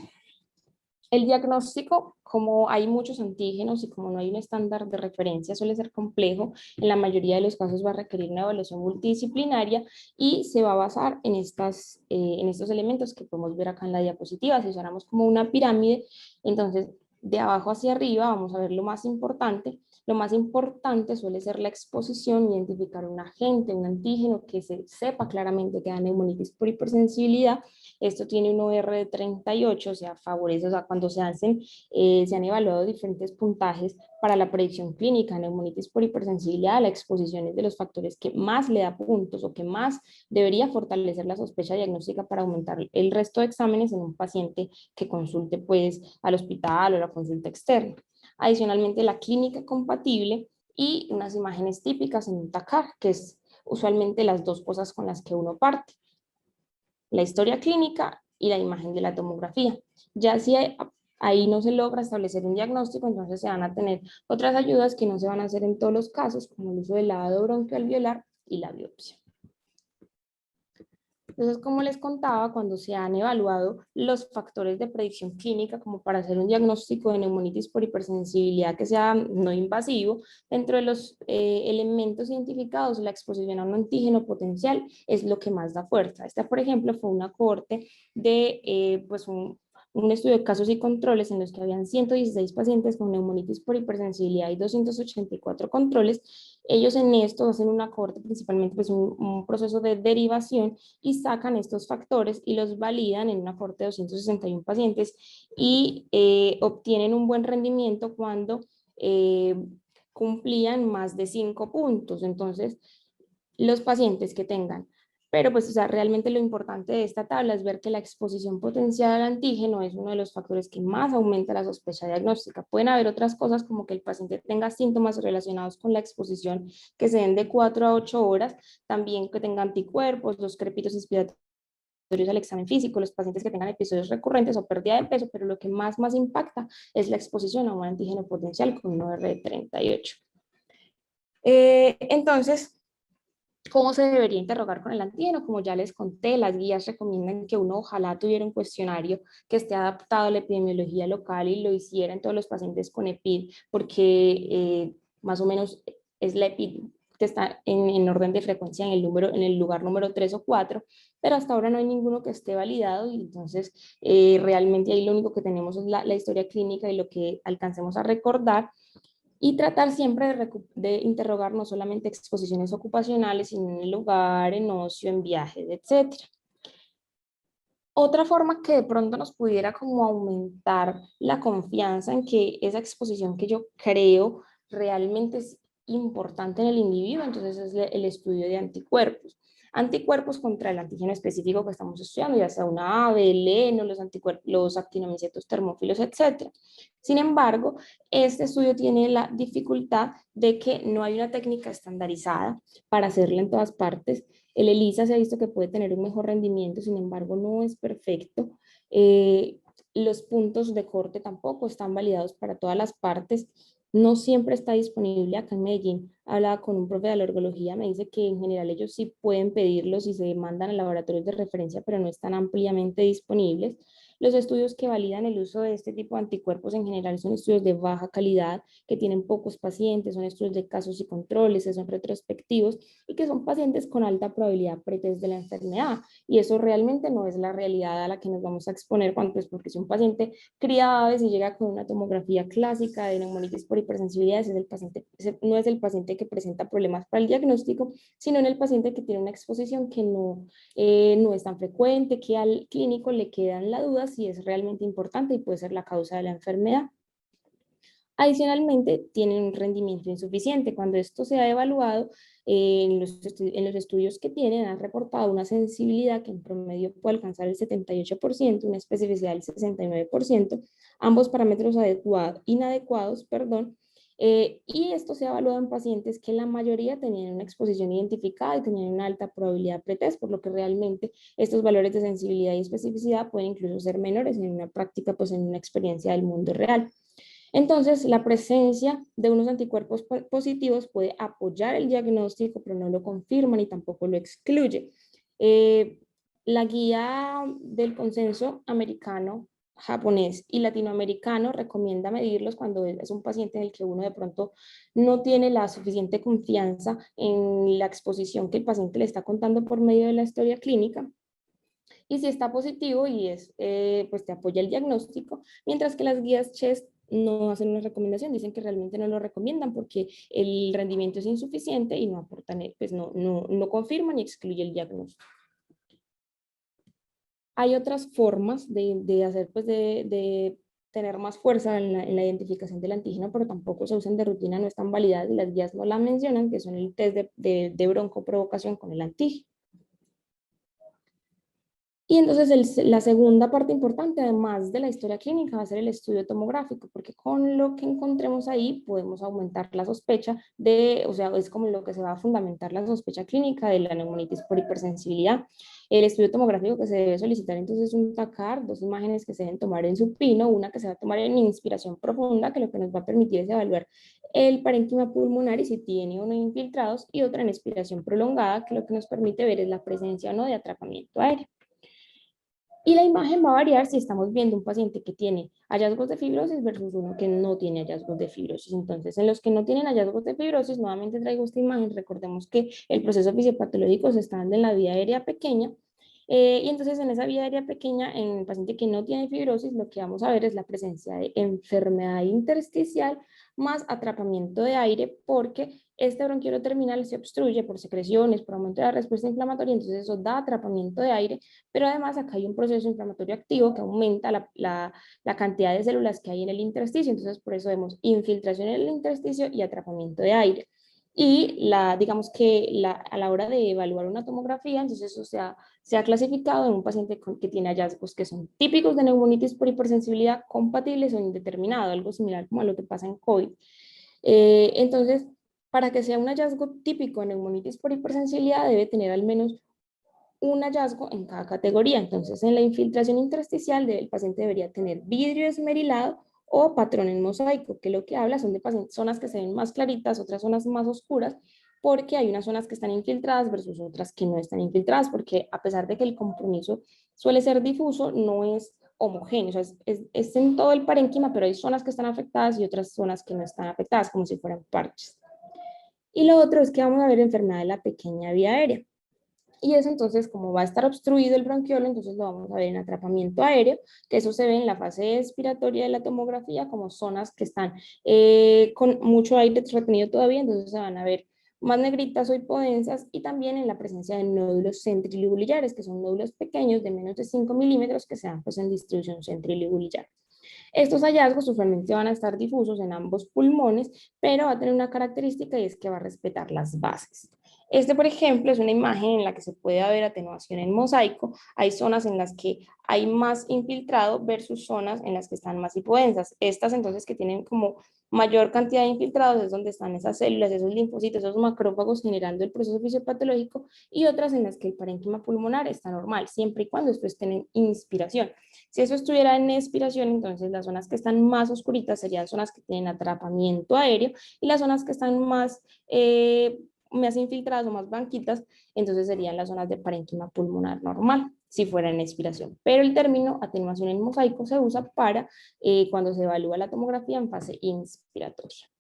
Speaker 1: el diagnóstico, como hay muchos antígenos y como no hay un estándar de referencia, suele ser complejo. En la mayoría de los casos va a requerir una evaluación multidisciplinaria y se va a basar en estos elementos que podemos ver acá en la diapositiva. Si usáramos como una pirámide, entonces de abajo hacia arriba vamos a ver lo más importante. Lo más importante suele ser la exposición, identificar un agente, un antígeno que se sepa claramente que da neumonitis por hipersensibilidad. Esto tiene un OR de 38, o sea, favorece, o sea, cuando se han evaluado diferentes puntajes para la predicción clínica, neumonitis por hipersensibilidad, la exposición es de los factores que más le da puntos o que más debería fortalecer la sospecha diagnóstica para aumentar el resto de exámenes en un paciente que consulte pues al hospital o la consulta externa. Adicionalmente, la clínica compatible y unas imágenes típicas en un TACAR, que es usualmente las dos cosas con las que uno parte: la historia clínica y la imagen de la tomografía. Ya si ahí no se logra establecer un diagnóstico, entonces se van a tener otras ayudas que no se van a hacer en todos los casos, como el uso del lavado broncoalveolar y la biopsia. Entonces, como les contaba, cuando se han evaluado los factores de predicción clínica como para hacer un diagnóstico de neumonitis por hipersensibilidad que sea no invasivo, dentro de los elementos identificados, la exposición a un antígeno potencial es lo que más da fuerza. Esta, por ejemplo, fue una cohorte de pues un estudio de casos y controles en los que habían 116 pacientes con neumonitis por hipersensibilidad y 284 controles. Ellos en esto hacen una cohorte, principalmente pues un proceso de derivación, y sacan estos factores y los validan en una cohorte de 261 pacientes y obtienen un buen rendimiento cuando cumplían más de 5 puntos. Entonces, los pacientes que tengan, pero pues o sea, realmente lo importante de esta tabla es ver que la exposición potencial al antígeno es uno de los factores que más aumenta la sospecha diagnóstica. Pueden haber otras cosas como que el paciente tenga síntomas relacionados con la exposición que se den de 4 a 8 horas, también que tenga anticuerpos, los crépitos inspiratorios al examen físico, los pacientes que tengan episodios recurrentes o pérdida de peso, pero lo que más impacta es la exposición a un antígeno potencial con un OR de 38. Entonces, ¿cómo se debería interrogar con el antígeno? Como ya les conté, las guías recomiendan que uno ojalá tuviera un cuestionario que esté adaptado a la epidemiología local y lo hiciera en todos los pacientes con EPID, porque más o menos es la EPID que está en orden de frecuencia en el lugar número 3 o 4, pero hasta ahora no hay ninguno que esté validado y entonces realmente ahí lo único que tenemos es la historia clínica y lo que alcancemos a recordar, y tratar siempre de interrogar no solamente exposiciones ocupacionales, sino en el hogar, en ocio, en viajes, etcétera. Otra forma que de pronto nos pudiera como aumentar la confianza en que esa exposición que yo creo realmente es importante en el individuo, entonces es el estudio de anticuerpos. Anticuerpos contra el antígeno específico que estamos estudiando, ya sea una A, B, L, no, los anticuerpos, los actinomicetos termófilos, etc. Sin embargo, este estudio tiene la dificultad de que no hay una técnica estandarizada para hacerla en todas partes. El ELISA se ha visto que puede tener un mejor rendimiento, sin embargo no es perfecto. Los puntos de corte tampoco están validados para todas las partes. no siempre está disponible acá en Medellín. Hablaba con un profe de alergología, me dice que en general ellos sí pueden pedirlos y se mandan a laboratorios de referencia, pero no están ampliamente disponibles. Los estudios que validan el uso de este tipo de anticuerpos en general son estudios de baja calidad, que tienen pocos pacientes, son estudios de casos y controles, que son retrospectivos y que son pacientes con alta probabilidad pretest de la enfermedad. Y eso realmente no es la realidad a la que nos vamos a exponer cuando, pues, porque si un paciente cría aves y llega con una tomografía clásica de neumonitis por hipersensibilidad, ese es el paciente, ese no es el paciente que presenta problemas para el diagnóstico, sino en el paciente que tiene una exposición que no es tan frecuente, que al clínico le quedan la duda si es realmente importante y puede ser la causa de la enfermedad. Adicionalmente, tienen un rendimiento insuficiente. Cuando esto se ha evaluado, en los estudios que tienen, han reportado una sensibilidad que en promedio puede alcanzar el 78%, una especificidad del 69%, ambos parámetros inadecuados, perdón, y esto se ha evaluado en pacientes que la mayoría tenían una exposición identificada y tenían una alta probabilidad pretest, por lo que realmente estos valores de sensibilidad y especificidad pueden incluso ser menores en una práctica, pues en una experiencia del mundo real. Entonces, la presencia de unos anticuerpos positivos puede apoyar el diagnóstico, pero no lo confirma ni tampoco lo excluye. Eh, la guía del consenso americano, japonés y latinoamericano recomienda medirlos cuando es un paciente en el que uno de pronto no tiene la suficiente confianza en la exposición que el paciente le está contando por medio de la historia clínica. Y si está positivo y pues te apoya el diagnóstico, mientras que las guías CHEST no hacen una recomendación, dicen que realmente no lo recomiendan porque el rendimiento es insuficiente y no aportan, pues no confirman y excluye el diagnóstico. Hay otras formas de hacer, pues de tener más fuerza en la identificación del antígeno, pero tampoco se usan de rutina, no están validadas y las guías no la mencionan, que son el test de broncoprovocación con el antígeno. Y entonces la segunda parte importante, además de la historia clínica, va a ser el estudio tomográfico, porque con lo que encontremos ahí podemos aumentar la sospecha o sea, es como lo que se va a fundamentar la sospecha clínica de la neumonitis por hipersensibilidad. El estudio tomográfico que se debe solicitar entonces es un TACAR, dos imágenes que se deben tomar en supino, una que se va a tomar en inspiración profunda, que lo que nos va a permitir es evaluar el parénquima pulmonar y si tiene o no infiltrados, y otra en expiración prolongada, que lo que nos permite ver es la presencia o no de atrapamiento aéreo. Y la imagen va a variar si estamos viendo un paciente que tiene hallazgos de fibrosis versus uno que no tiene hallazgos de fibrosis. Entonces, en los que no tienen hallazgos de fibrosis, nuevamente traigo esta imagen. Recordemos que el proceso fisiopatológico se está dando en la vía aérea pequeña. Y entonces, en esa vía aérea pequeña, en el paciente que no tiene fibrosis, lo que vamos a ver es la presencia de enfermedad intersticial más atrapamiento de aire, porque este bronquiolo terminal se obstruye por secreciones, por aumento de la respuesta inflamatoria, entonces eso da atrapamiento de aire, pero además acá hay un proceso inflamatorio activo que aumenta la cantidad de células que hay en el intersticio, entonces por eso vemos infiltración en el intersticio y atrapamiento de aire. Y digamos que a la hora de evaluar una tomografía, entonces eso se ha clasificado en un paciente que tiene hallazgos que son típicos de neumonitis por hipersensibilidad, compatibles o indeterminado, algo similar como a lo que pasa en COVID. Entonces, para que sea un hallazgo típico de neumonitis por hipersensibilidad, debe tener al menos un hallazgo en cada categoría. Entonces, en la infiltración intersticial, el paciente debería tener vidrio esmerilado o patrón en mosaico, que lo que habla son de zonas que se ven más claritas, otras zonas más oscuras, porque hay unas zonas que están infiltradas versus otras que no están infiltradas, porque a pesar de que el compromiso suele ser difuso, no es homogéneo, o sea, es en todo el parénquima, pero hay zonas que están afectadas y otras zonas que no están afectadas, como si fueran parches. Y lo otro es que vamos a ver enfermedad de la pequeña vía aérea. Y eso entonces, como va a estar obstruido el bronquiolo, entonces lo vamos a ver en atrapamiento aéreo, que eso se ve en la fase expiratoria de la tomografía, como zonas que están con mucho aire retenido todavía, entonces se van a ver más negritas o hipodensas, y también en la presencia de nódulos centriligulares, que son nódulos pequeños de menos de 5 milímetros que se dan pues, en distribución centriligular. Estos hallazgos usualmente van a estar difusos en ambos pulmones, pero va a tener una característica y es que va a respetar las bases. Este, por ejemplo, es una imagen en la que se puede ver atenuación en mosaico. Hay zonas en las que hay más infiltrado versus zonas en las que están más hipodensas. Estas entonces que tienen como mayor cantidad de infiltrados es donde están esas células, esos linfocitos, esos macrófagos generando el proceso fisiopatológico, y otras en las que el parénquima pulmonar está normal, siempre y cuando esto esté en inspiración. Si eso estuviera en expiración, entonces las zonas que están más oscuritas serían zonas que tienen atrapamiento aéreo, y las zonas que están más infiltradas o más blanquitas, entonces serían las zonas de parénquima pulmonar normal, si fuera en expiración. Pero el término atenuación en mosaico se usa para cuando se evalúa la tomografía en fase inspiratoria.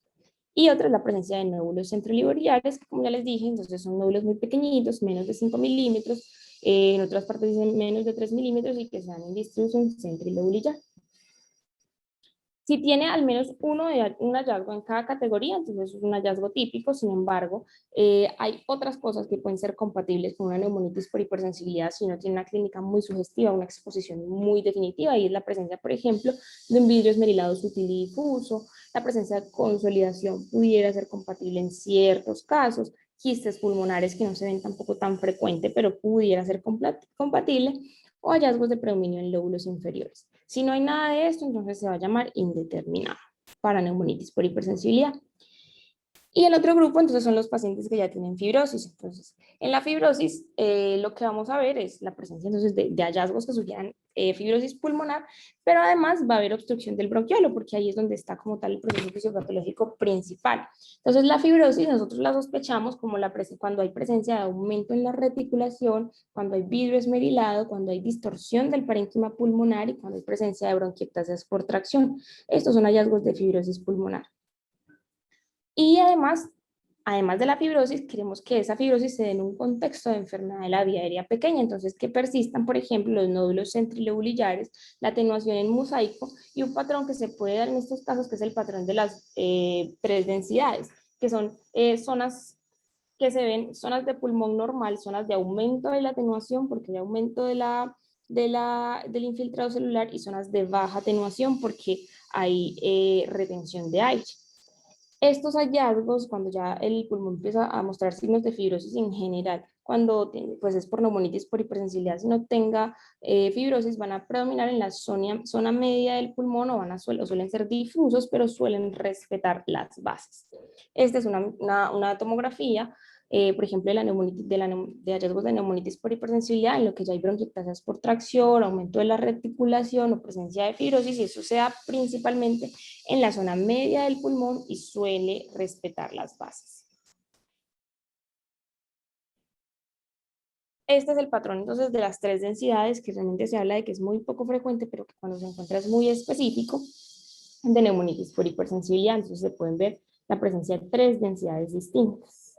Speaker 1: Y otra es la presencia de nódulos centrolineares, que como ya les dije, entonces son nódulos muy pequeñitos, menos de 5 milímetros, en otras partes dicen menos de 3 milímetros, y que se dan en distribución centrilobular. Si tiene al menos un hallazgo en cada categoría, entonces es un hallazgo típico. Sin embargo, hay otras cosas que pueden ser compatibles con una neumonitis por hipersensibilidad si no tiene una clínica muy sugestiva, una exposición muy definitiva, y es la presencia, por ejemplo, de un vidrio esmerilado sutil y difuso. La presencia de consolidación pudiera ser compatible en ciertos casos, quistes pulmonares que no se ven tampoco tan frecuente, pero pudiera ser compatible, o hallazgos de predominio en lóbulos inferiores. Si no hay nada de esto, entonces se va a llamar indeterminado para neumonitis por hipersensibilidad. Y el otro grupo, entonces, son los pacientes que ya tienen fibrosis. Entonces, en la fibrosis, lo que vamos a ver es la presencia entonces de hallazgos que sugieran fibrosis pulmonar, pero además va a haber obstrucción del bronquiolo, porque ahí es donde está como tal el proceso fisiopatológico principal. Entonces, la fibrosis nosotros la sospechamos como cuando hay presencia de aumento en la reticulación, cuando hay vidrio esmerilado, cuando hay distorsión del parénquima pulmonar y cuando hay presencia de bronquiectasias por tracción. Estos son hallazgos de fibrosis pulmonar. Y además de la fibrosis, queremos que esa fibrosis se dé en un contexto de enfermedad de la vía aérea pequeña, entonces que persistan, por ejemplo, los nódulos centrilobulares, la atenuación en mosaico, y un patrón que se puede dar en estos casos, que es el patrón de las 3 densidades, que son zonas que se ven, zonas de pulmón normal, zonas de aumento de la atenuación, porque hay aumento del infiltrado celular, y zonas de baja atenuación, porque hay retención de aire. Estos hallazgos, cuando ya el pulmón empieza a mostrar signos de fibrosis en general, cuando pues es por neumonitis por hipersensibilidad, si no tenga fibrosis, van a predominar en la zona media del pulmón, o suelen ser difusos, pero suelen respetar las bases. Esta es una tomografía, por ejemplo, de, la neumonitis, de hallazgos de neumonitis por hipersensibilidad, en lo que ya hay bronquiectasias por tracción, aumento de la reticulación o presencia de fibrosis, y eso se da principalmente en la zona media del pulmón y suele respetar las bases. Este es el patrón entonces de las 3 densidades, que realmente se habla de que es muy poco frecuente, pero que cuando se encuentra es muy específico de neumonitis por hipersensibilidad. Entonces se pueden ver la presencia de 3 densidades distintas.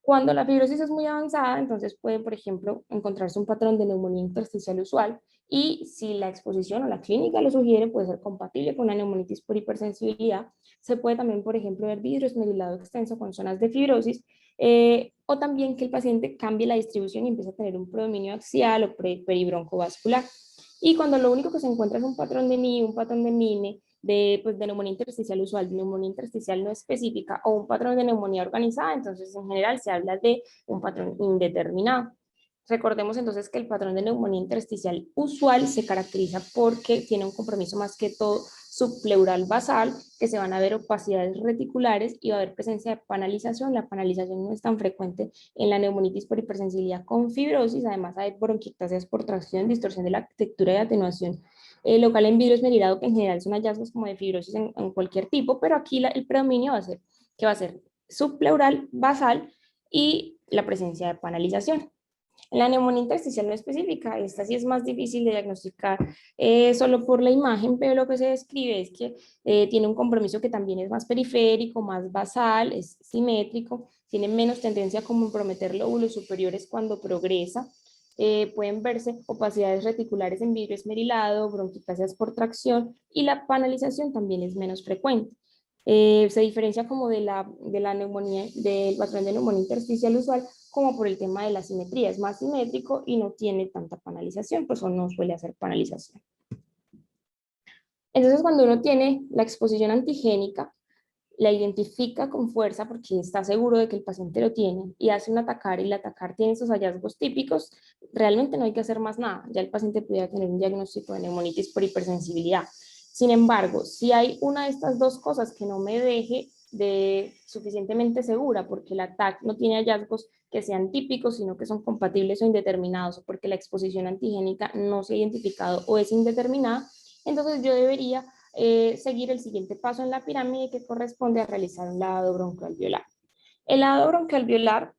Speaker 1: Cuando la fibrosis es muy avanzada, entonces puede, por ejemplo, encontrarse un patrón de neumonía intersticial usual, y si la exposición o la clínica lo sugiere, puede ser compatible con una neumonitis por hipersensibilidad. Se puede también, por ejemplo, ver vidrio esmerilado extenso con zonas de fibrosis, o también que el paciente cambie la distribución y empiece a tener un predominio axial o peribroncovascular. Y cuando lo único que se encuentra es un patrón de NI, un patrón de MINE, de neumonía intersticial usual, de neumonía intersticial no específica, o un patrón de neumonía organizada, entonces en general se habla de un patrón indeterminado. Recordemos entonces que el patrón de neumonía intersticial usual se caracteriza porque tiene un compromiso más que todo subpleural basal, que se van a ver opacidades reticulares y va a haber presencia de panalización. La panalización no es tan frecuente en la neumonitis por hipersensibilidad con fibrosis. Además hay bronquiectasias por tracción, distorsión de la arquitectura y atenuación local en vidrio esmerilado, que en general son hallazgos como de fibrosis en cualquier tipo, pero aquí el predominio va a ser subpleural basal y la presencia de panalización. En la neumonía intersticial no específica, esta sí es más difícil de diagnosticar solo por la imagen, pero lo que se describe es que tiene un compromiso que también es más periférico, más basal, es simétrico, tiene menos tendencia a comprometer lóbulos superiores cuando progresa. Pueden verse opacidades reticulares en vidrio esmerilado, bronquiectasias por tracción, y la panalización también es menos frecuente. Se diferencia como de la neumonía, del patrón de neumonía intersticial usual, como por el tema de la simetría, es más simétrico y no tiene tanta panalización, pues o no suele hacer panalización. Entonces, cuando uno tiene la exposición antigénica la identifica con fuerza porque está seguro de que el paciente lo tiene y hace un atacar y el atacar tiene esos hallazgos típicos, realmente no hay que hacer más nada. Ya el paciente pudiera tener un diagnóstico de neumonitis por hipersensibilidad. Sin embargo, si hay una de estas dos cosas que no me deje de suficientemente segura, porque el ATAC no tiene hallazgos que sean típicos, sino que son compatibles o indeterminados, o porque la exposición antigénica no se ha identificado o es indeterminada, entonces yo debería seguir el siguiente paso en la pirámide que corresponde a realizar un lavado broncoalveolar. El lavado broncoalveolar,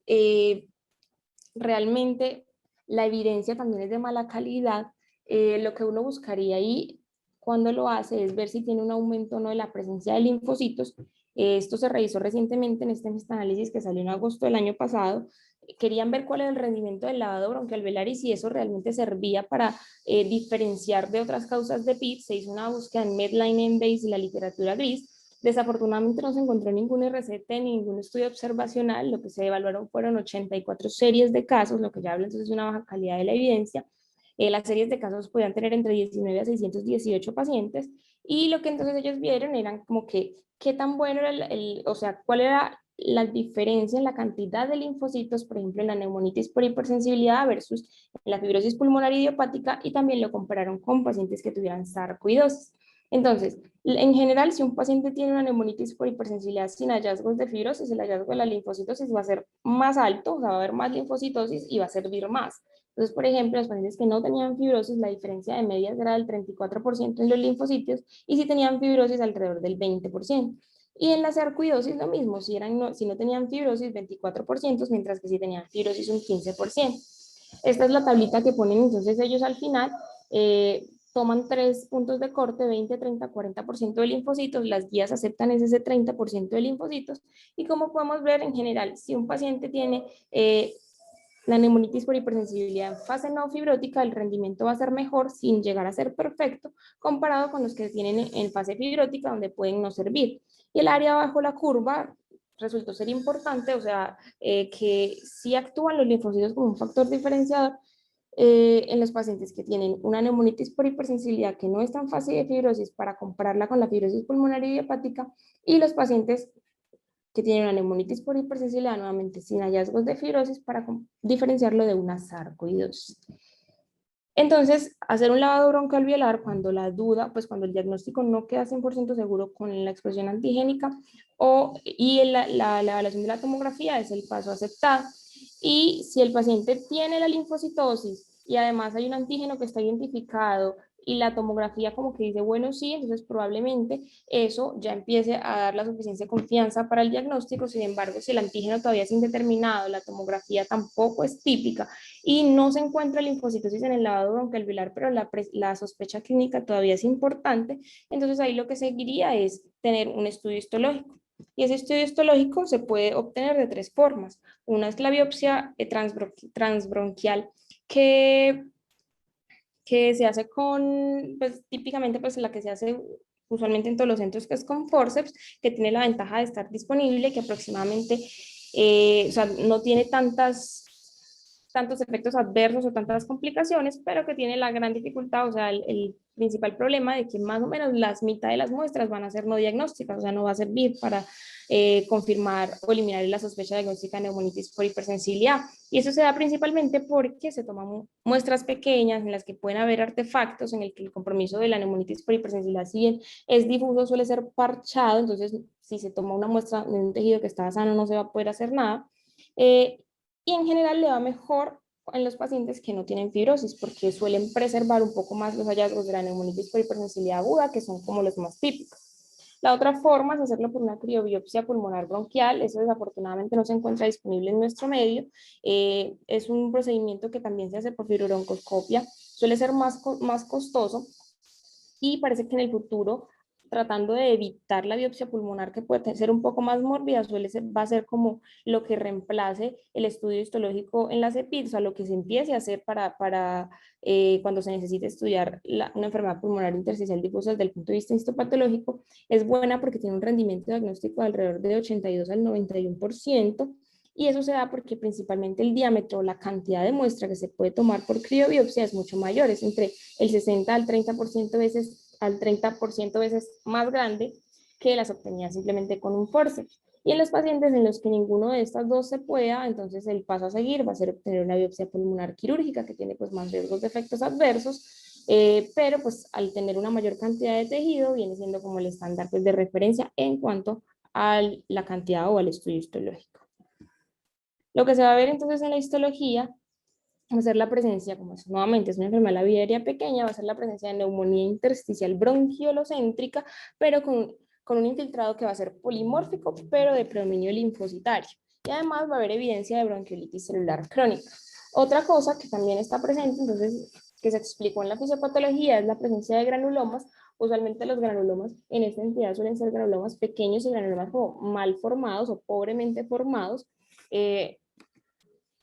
Speaker 1: realmente la evidencia también es de mala calidad. Lo que uno buscaría ahí cuando lo hace es ver si tiene un aumento o no de la presencia de linfocitos. Esto se revisó recientemente en este análisis que salió en agosto del año pasado. Querían ver cuál era el rendimiento del lavado broncoalveolar y si eso realmente servía para diferenciar de otras causas de PID. Se hizo una búsqueda en Medline, Embase y la literatura gris. Desafortunadamente no se encontró ningún RCT ni ningún estudio observacional. Lo que se evaluaron fueron 84 series de casos, lo que ya habla entonces de una baja calidad de la evidencia. Las series de casos podían tener entre 19 a 618 pacientes y lo que entonces ellos vieron eran como que qué tan bueno era o sea, cuál era la diferencia en la cantidad de linfocitos, por ejemplo, en la neumonitis por hipersensibilidad versus en la fibrosis pulmonar idiopática, y también lo compararon con pacientes que tuvieran sarcoidosis. Entonces, en general, si un paciente tiene una neumonitis por hipersensibilidad sin hallazgos de fibrosis, el hallazgo de la linfocitosis va a ser más alto, o sea, va a haber más linfocitosis y va a servir más. Entonces, por ejemplo, los pacientes que no tenían fibrosis, la diferencia de medias era del 34% en los linfocitos, y si tenían fibrosis, alrededor del 20%. Y en la sarcoidosis lo mismo, si no tenían fibrosis, 24%, mientras que si tenían fibrosis, un 15%. Esta es la tablita que ponen entonces ellos al final. Toman 3 puntos de corte, 20, 30, 40% de linfocitos, las guías aceptan ese 30% de linfocitos, y como podemos ver en general, si un paciente tiene la neumonitis por hipersensibilidad en fase no fibrótica, el rendimiento va a ser mejor sin llegar a ser perfecto, comparado con los que tienen en fase fibrótica, donde pueden no servir. Y el área bajo la curva resultó ser importante, o sea, que sí actúan los linfocitos como un factor diferenciador, en los pacientes que tienen una neumonitis por hipersensibilidad que no está en fase de fibrosis, para compararla con la fibrosis pulmonar idiopática, y los pacientes que tienen una neumonitis por hipersensibilidad nuevamente sin hallazgos de fibrosis, para diferenciarlo de una sarcoidosis. Entonces, hacer un lavado broncoalveolar cuando la duda, pues cuando el diagnóstico no queda 100% seguro con la expresión antigénica y la evaluación de la tomografía, es el paso aceptado. Y si el paciente tiene la linfocitosis y además hay un antígeno que está identificado y la tomografía como que dice, bueno, sí, entonces probablemente eso ya empiece a dar la suficiente confianza para el diagnóstico. Sin embargo, si el antígeno todavía es indeterminado, la tomografía tampoco es típica y no se encuentra linfocitosis en el lavado broncoalveolar, pero la sospecha clínica todavía es importante, entonces ahí lo que seguiría es tener un estudio histológico. Y ese estudio histológico se puede obtener de 3 formas. Una es la biopsia transbronquial, que se hace con, pues típicamente pues la que se hace usualmente en todos los centros, que es con forceps, que tiene la ventaja de estar disponible, que aproximadamente, o sea, no tiene tantos efectos adversos o tantas complicaciones, pero que tiene la gran dificultad, o sea, el principal problema de que más o menos las mitad de las muestras van a ser no diagnósticas, o sea, no va a servir para confirmar o eliminar la sospecha diagnóstica de neumonitis por hipersensibilidad. Y eso se da principalmente porque se toman muestras pequeñas en las que pueden haber artefactos, en el que el compromiso de la neumonitis por hipersensibilidad, si bien es difuso, suele ser parchado. Entonces, si se toma una muestra de un tejido que está sano, no se va a poder hacer nada. Y en general le va mejor en los pacientes que no tienen fibrosis, porque suelen preservar un poco más los hallazgos de la neumonitis por hipersensibilidad aguda, que son como los más típicos. La otra forma es hacerlo por una criobiopsia pulmonar bronquial. Eso desafortunadamente no se encuentra disponible en nuestro medio. Es un procedimiento que también se hace por fibrobroncoscopia. Suele ser más costoso, y parece que en el futuro, tratando de evitar la biopsia pulmonar, que puede ser un poco más mórbida, va a ser como lo que reemplace el estudio histológico en la CEPID, o sea, lo que se empiece a hacer para cuando se necesite estudiar una enfermedad pulmonar intersticial difusa desde el punto de vista histopatológico. Es buena porque tiene un rendimiento diagnóstico de alrededor de 82 al 91%, y eso se da porque principalmente el diámetro, la cantidad de muestra que se puede tomar por criobiopsia es mucho mayor, es entre el 60 al 30% veces más grande, que las obtenía simplemente con un forceps. Y en los pacientes en los que ninguno de estas dos se pueda, entonces el paso a seguir va a ser obtener una biopsia pulmonar quirúrgica, que tiene pues más riesgos de efectos adversos, pero pues al tener una mayor cantidad de tejido viene siendo como el estándar pues, de referencia en cuanto a la cantidad o al estudio histológico. Lo que se va a ver entonces en la histología va a ser la presencia, como es, nuevamente es una enfermedad de la vía aérea pequeña, va a ser la presencia de neumonía intersticial bronquiolocéntrica, pero con un infiltrado que va a ser polimórfico, pero de predominio linfocitario. Y además va a haber evidencia de bronquiolitis celular crónica. Otra cosa que también está presente, entonces, que se explicó en la fisiopatología, es la presencia de granulomas. Usualmente los granulomas en esta entidad suelen ser granulomas pequeños y granulomas como mal formados o pobremente formados,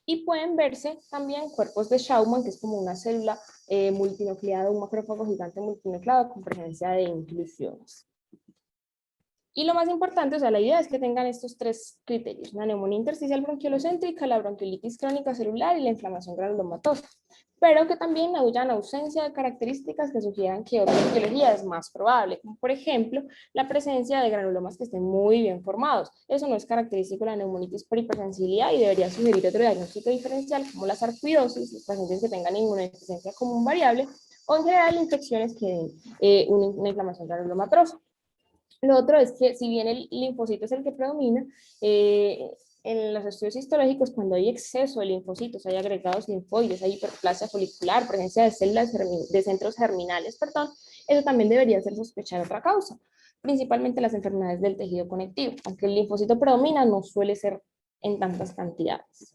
Speaker 1: y pueden verse también cuerpos de Schaumann, que es como una célula multinucleada, un macrófago gigante multinucleado con presencia de inclusiones. Y lo más importante, o sea, la idea es que tengan estos tres criterios: la neumonía intersticial bronquiolocéntrica, la bronquiolitis crónica celular y la inflamación granulomatosa, pero que también hayan ausencia de características que sugieran que otra etiología es más probable, como por ejemplo la presencia de granulomas que estén muy bien formados. Eso no es característico de la neumonitis por hipersensibilidad y debería sugerir otro diagnóstico diferencial como la sarcoidosis, los pacientes que tengan inmunodeficiencia común variable o en general infecciones que den una inflamación granulomatosa. Lo otro es que si bien el linfocito es el que predomina, en los estudios histológicos, cuando hay exceso de linfocitos, hay agregados linfoides, hay hiperplasia folicular, presencia de células de centros germinales, perdón, eso también debería hacer sospechar otra causa, principalmente las enfermedades del tejido conectivo. Aunque el linfocito predomina, no suele ser en tantas cantidades.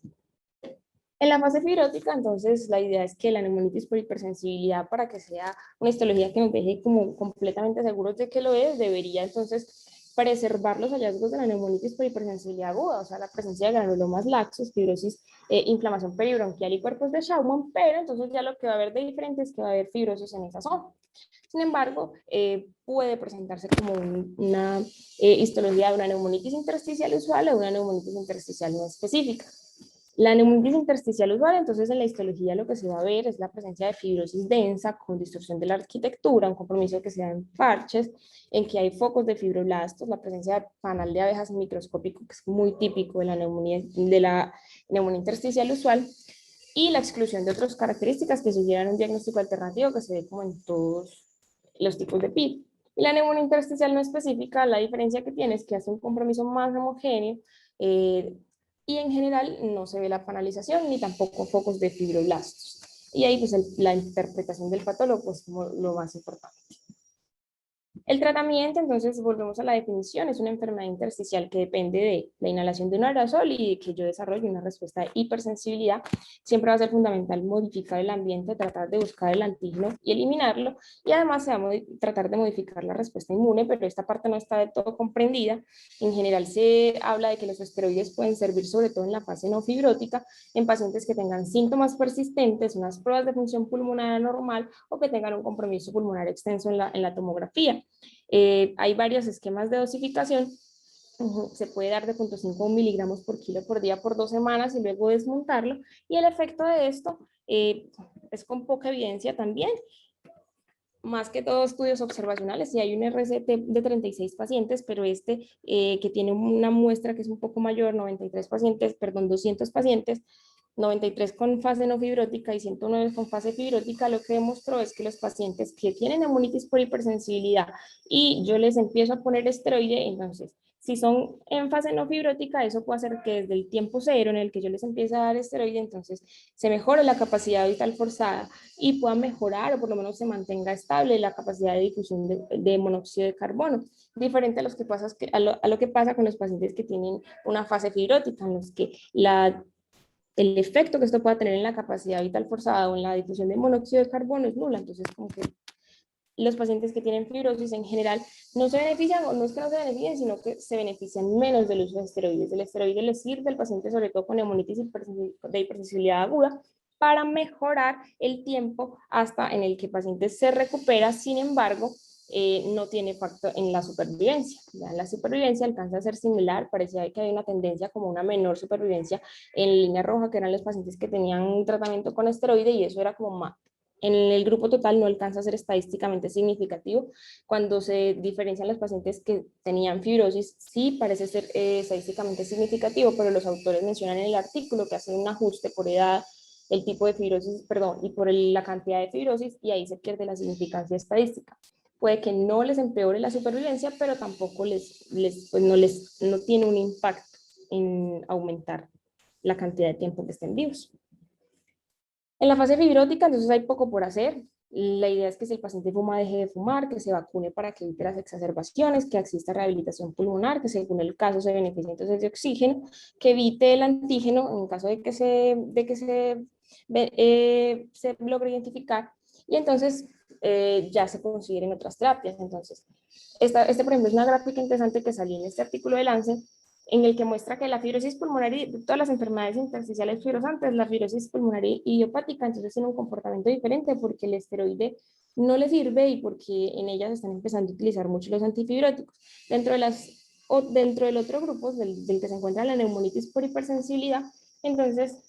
Speaker 1: En la fase fibrótica, entonces, la idea es que la neumonitis por hipersensibilidad, para que sea una histología que nos deje como completamente seguros de que lo es, debería entonces preservar los hallazgos de la neumonitis por hipersensibilidad aguda, o sea, la presencia de granulomas laxos, fibrosis, inflamación peribronquial y cuerpos de Schaumann, pero entonces ya lo que va a haber de diferente es que va a haber fibrosis en esa zona. Sin embargo, puede presentarse como una histología de una neumonitis intersticial usual o una neumonitis intersticial no específica. La neumonitis intersticial usual, entonces en la histología lo que se va a ver es la presencia de fibrosis densa con distorsión de la arquitectura, un compromiso que se da en parches, en que hay focos de fibroblastos, la presencia de panal de abejas microscópico, que es muy típico de la neumonía intersticial usual, y la exclusión de otras características que sugieran un diagnóstico alternativo que se ve como en todos los tipos de PIB. Y la neumonía intersticial no específica, la diferencia que tiene es que hace un compromiso más homogéneo, y en general no se ve la panalización ni tampoco focos de fibroblastos. Y ahí pues la interpretación del patólogo es como lo más importante. El tratamiento, entonces, volvemos a la definición, es una enfermedad intersticial que depende de la inhalación de un aerosol y de que yo desarrolle una respuesta de hipersensibilidad. Siempre va a ser fundamental modificar el ambiente, tratar de buscar el antígeno y eliminarlo, y además se va a tratar de modificar la respuesta inmune, pero esta parte no está de todo comprendida. En general se habla de que los esteroides pueden servir sobre todo en la fase no fibrótica, en pacientes que tengan síntomas persistentes, unas pruebas de función pulmonar anormal o que tengan un compromiso pulmonar extenso en la tomografía. Hay varios esquemas de dosificación. Se puede dar de 0.5 miligramos por kilo por día por 2 semanas y luego desmontarlo. Y el efecto de esto es con poca evidencia también, más que todo estudios observacionales. Y hay un RCT de 36 pacientes, pero que tiene una muestra que es un poco mayor, 93 pacientes, perdón, 200 pacientes, 93 con fase no fibrótica y 109 con fase fibrótica, lo que demostró es que los pacientes que tienen neumonitis por hipersensibilidad y yo les empiezo a poner esteroide, entonces, si son en fase no fibrótica, eso puede hacer que desde el tiempo cero en el que yo les empiece a dar esteroide, entonces se mejore la capacidad vital forzada y pueda mejorar o por lo menos se mantenga estable la capacidad de difusión de monóxido de carbono, diferente a, lo que pasa con los pacientes que tienen una fase fibrótica, en los que el efecto que esto pueda tener en la capacidad vital forzada o en la difusión de monóxido de carbono es nula. Entonces, como que los pacientes que tienen fibrosis en general no se benefician, o no es que no se beneficien, sino que se benefician menos del uso de esteroides. El esteroide le sirve al paciente, sobre todo con neumonitis de hipersensibilidad aguda, para mejorar el tiempo hasta en el que el paciente se recupera. Sin embargo, no tiene impacto en la supervivencia. Ya la supervivencia alcanza a ser similar, parecía que había una tendencia como una menor supervivencia en línea roja, que eran los pacientes que tenían un tratamiento con esteroide, y eso era como En el grupo total no alcanza a ser estadísticamente significativo. Cuando se diferencian los pacientes que tenían fibrosis, sí parece ser estadísticamente significativo, pero los autores mencionan en el artículo que hacen un ajuste por edad, el tipo de fibrosis, perdón, y por la cantidad de fibrosis, y ahí se pierde la significancia estadística. Puede que no les empeore la supervivencia, pero tampoco no tiene un impacto en aumentar la cantidad de tiempo que estén vivos. En la fase fibrótica, entonces hay poco por hacer. La idea es que si el paciente fuma, deje de fumar, que se vacune para que evite las exacerbaciones, que exista rehabilitación pulmonar, que según el caso se beneficie entonces de oxígeno, que evite el antígeno en caso se logre identificar, y entonces ya se consideren otras terapias. Entonces, por ejemplo, es una gráfica interesante que salió en este artículo de Lancet, en el que muestra que la fibrosis pulmonar y todas las enfermedades intersticiales fibrosantes, la fibrosis pulmonar idiopática, entonces tiene un comportamiento diferente porque el esteroide no le sirve y porque en ellas están empezando a utilizar mucho los antifibróticos. Dentro del otro grupo, del que se encuentra la neumonitis por hipersensibilidad, entonces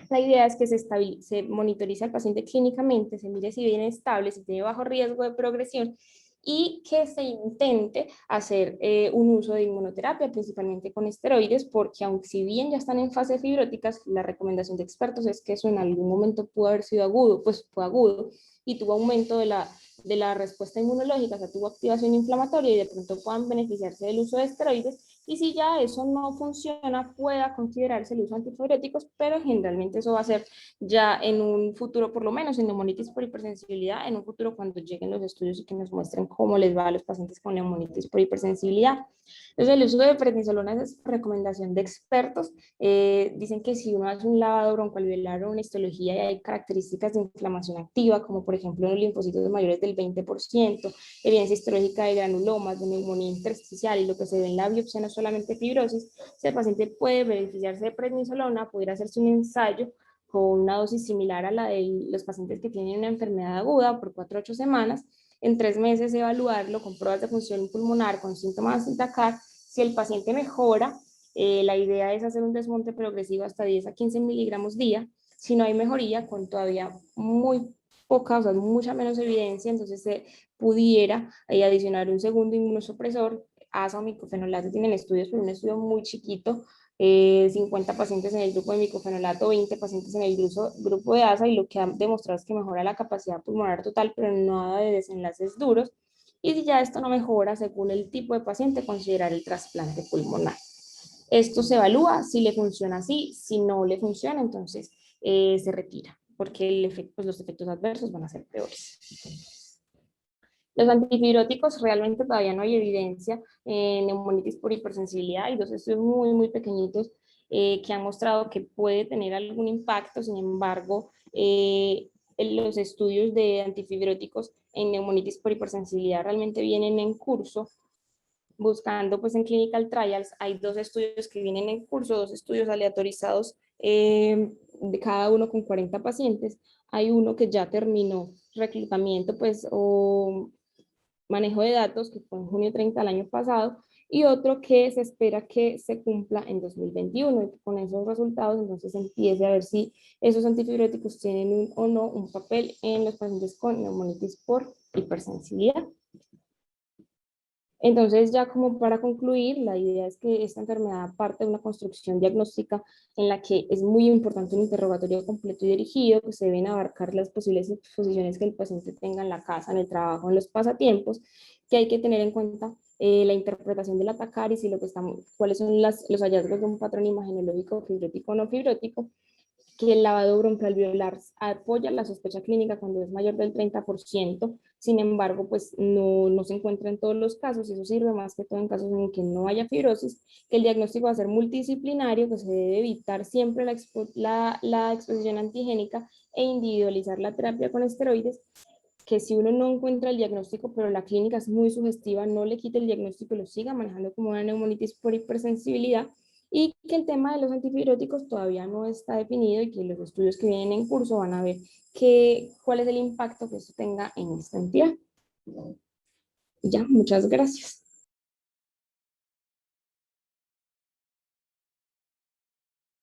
Speaker 1: la idea es que se monitorice al paciente clínicamente, se mire si viene estable, si tiene bajo riesgo de progresión, y que se intente hacer un uso de inmunoterapia, principalmente con esteroides, porque aunque si bien ya están en fase fibróticas, la recomendación de expertos es que eso en algún momento pudo haber sido agudo, pues fue agudo, y tuvo aumento de la respuesta inmunológica, o sea, tuvo activación inflamatoria, y de pronto puedan beneficiarse del uso de esteroides, y si ya eso no funciona, pueda considerarse el uso de antifibróticos, pero generalmente eso va a ser ya en un futuro, por lo menos en neumonitis por hipersensibilidad, en un futuro cuando lleguen los estudios y que nos muestren cómo les va a los pacientes con neumonitis por hipersensibilidad. Entonces, el uso de prednisolona es recomendación de expertos. Dicen que si uno hace un lavado broncoalveolar o una histología y hay características de inflamación activa, como por ejemplo en los linfocitos mayores del 20%, evidencia histológica de granulomas, de neumonía intersticial, y lo que se ve en la biopsia no solamente fibrosis, si el paciente puede beneficiarse de prednisolona, pudiera hacerse un ensayo con una dosis similar a la de los pacientes que tienen una enfermedad aguda por 4 a 8 semanas, en 3 meses evaluarlo con pruebas de función pulmonar con síntomas de TACAR. Si el paciente mejora, la idea es hacer un desmonte progresivo hasta 10 a 15 miligramos día. Si no hay mejoría, con todavía muy poca, o sea, mucha menos evidencia, entonces se pudiera adicionar un segundo inmunosupresor, ASA o micofenolato. Tienen estudios, pero un estudio muy chiquito, 50 pacientes en el grupo de micofenolato, 20 pacientes en el grupo de ASA, y lo que han demostrado es que mejora la capacidad pulmonar total, pero nada de desenlaces duros. Y si ya esto no mejora, según el tipo de paciente, considerar el trasplante pulmonar. Esto se evalúa, si le funciona así, si no le funciona, entonces se retira, porque pues los efectos adversos van a ser peores. Los antifibróticos, realmente todavía no hay evidencia en neumonitis por hipersensibilidad. Hay 2 estudios muy pequeñitos que han mostrado que puede tener algún impacto. Sin embargo, los estudios de antifibróticos en neumonitis por hipersensibilidad realmente vienen en curso. Buscando pues en clinical trials, hay 2 estudios que vienen en curso, 2 estudios aleatorizados, de cada uno con 40 pacientes. Hay uno que ya terminó reclutamiento pues o manejo de datos, que fue en junio 30 del año pasado, y otro que se espera que se cumpla en 2021, y con esos resultados entonces empiece a ver si esos antifibróticos tienen o no un papel en los pacientes con neumonitis por hipersensibilidad. Entonces, ya como para concluir, la idea es que esta enfermedad parte de una construcción diagnóstica en la que es muy importante un interrogatorio completo y dirigido, que se deben abarcar las posibles exposiciones que el paciente tenga en la casa, en el trabajo, en los pasatiempos, que hay que tener en cuenta la interpretación del atacar y si cuáles son los hallazgos de un patrón imagenológico fibrótico o no fibrótico, que el lavado broncoalveolar apoya la sospecha clínica cuando es mayor del 30%, sin embargo, pues no se encuentra en todos los casos, y eso sirve más que todo en casos en que no haya fibrosis, que el diagnóstico va a ser multidisciplinario, que se debe evitar siempre la exposición antigénica e individualizar la terapia con esteroides, que si uno no encuentra el diagnóstico, pero la clínica es muy sugestiva, no le quite el diagnóstico y lo siga manejando como una neumonitis por hipersensibilidad, y que el tema de los antifibróticos todavía no está definido y que los estudios que vienen en curso van a ver cuál es el impacto que esto tenga en esta entidad. Ya, muchas gracias.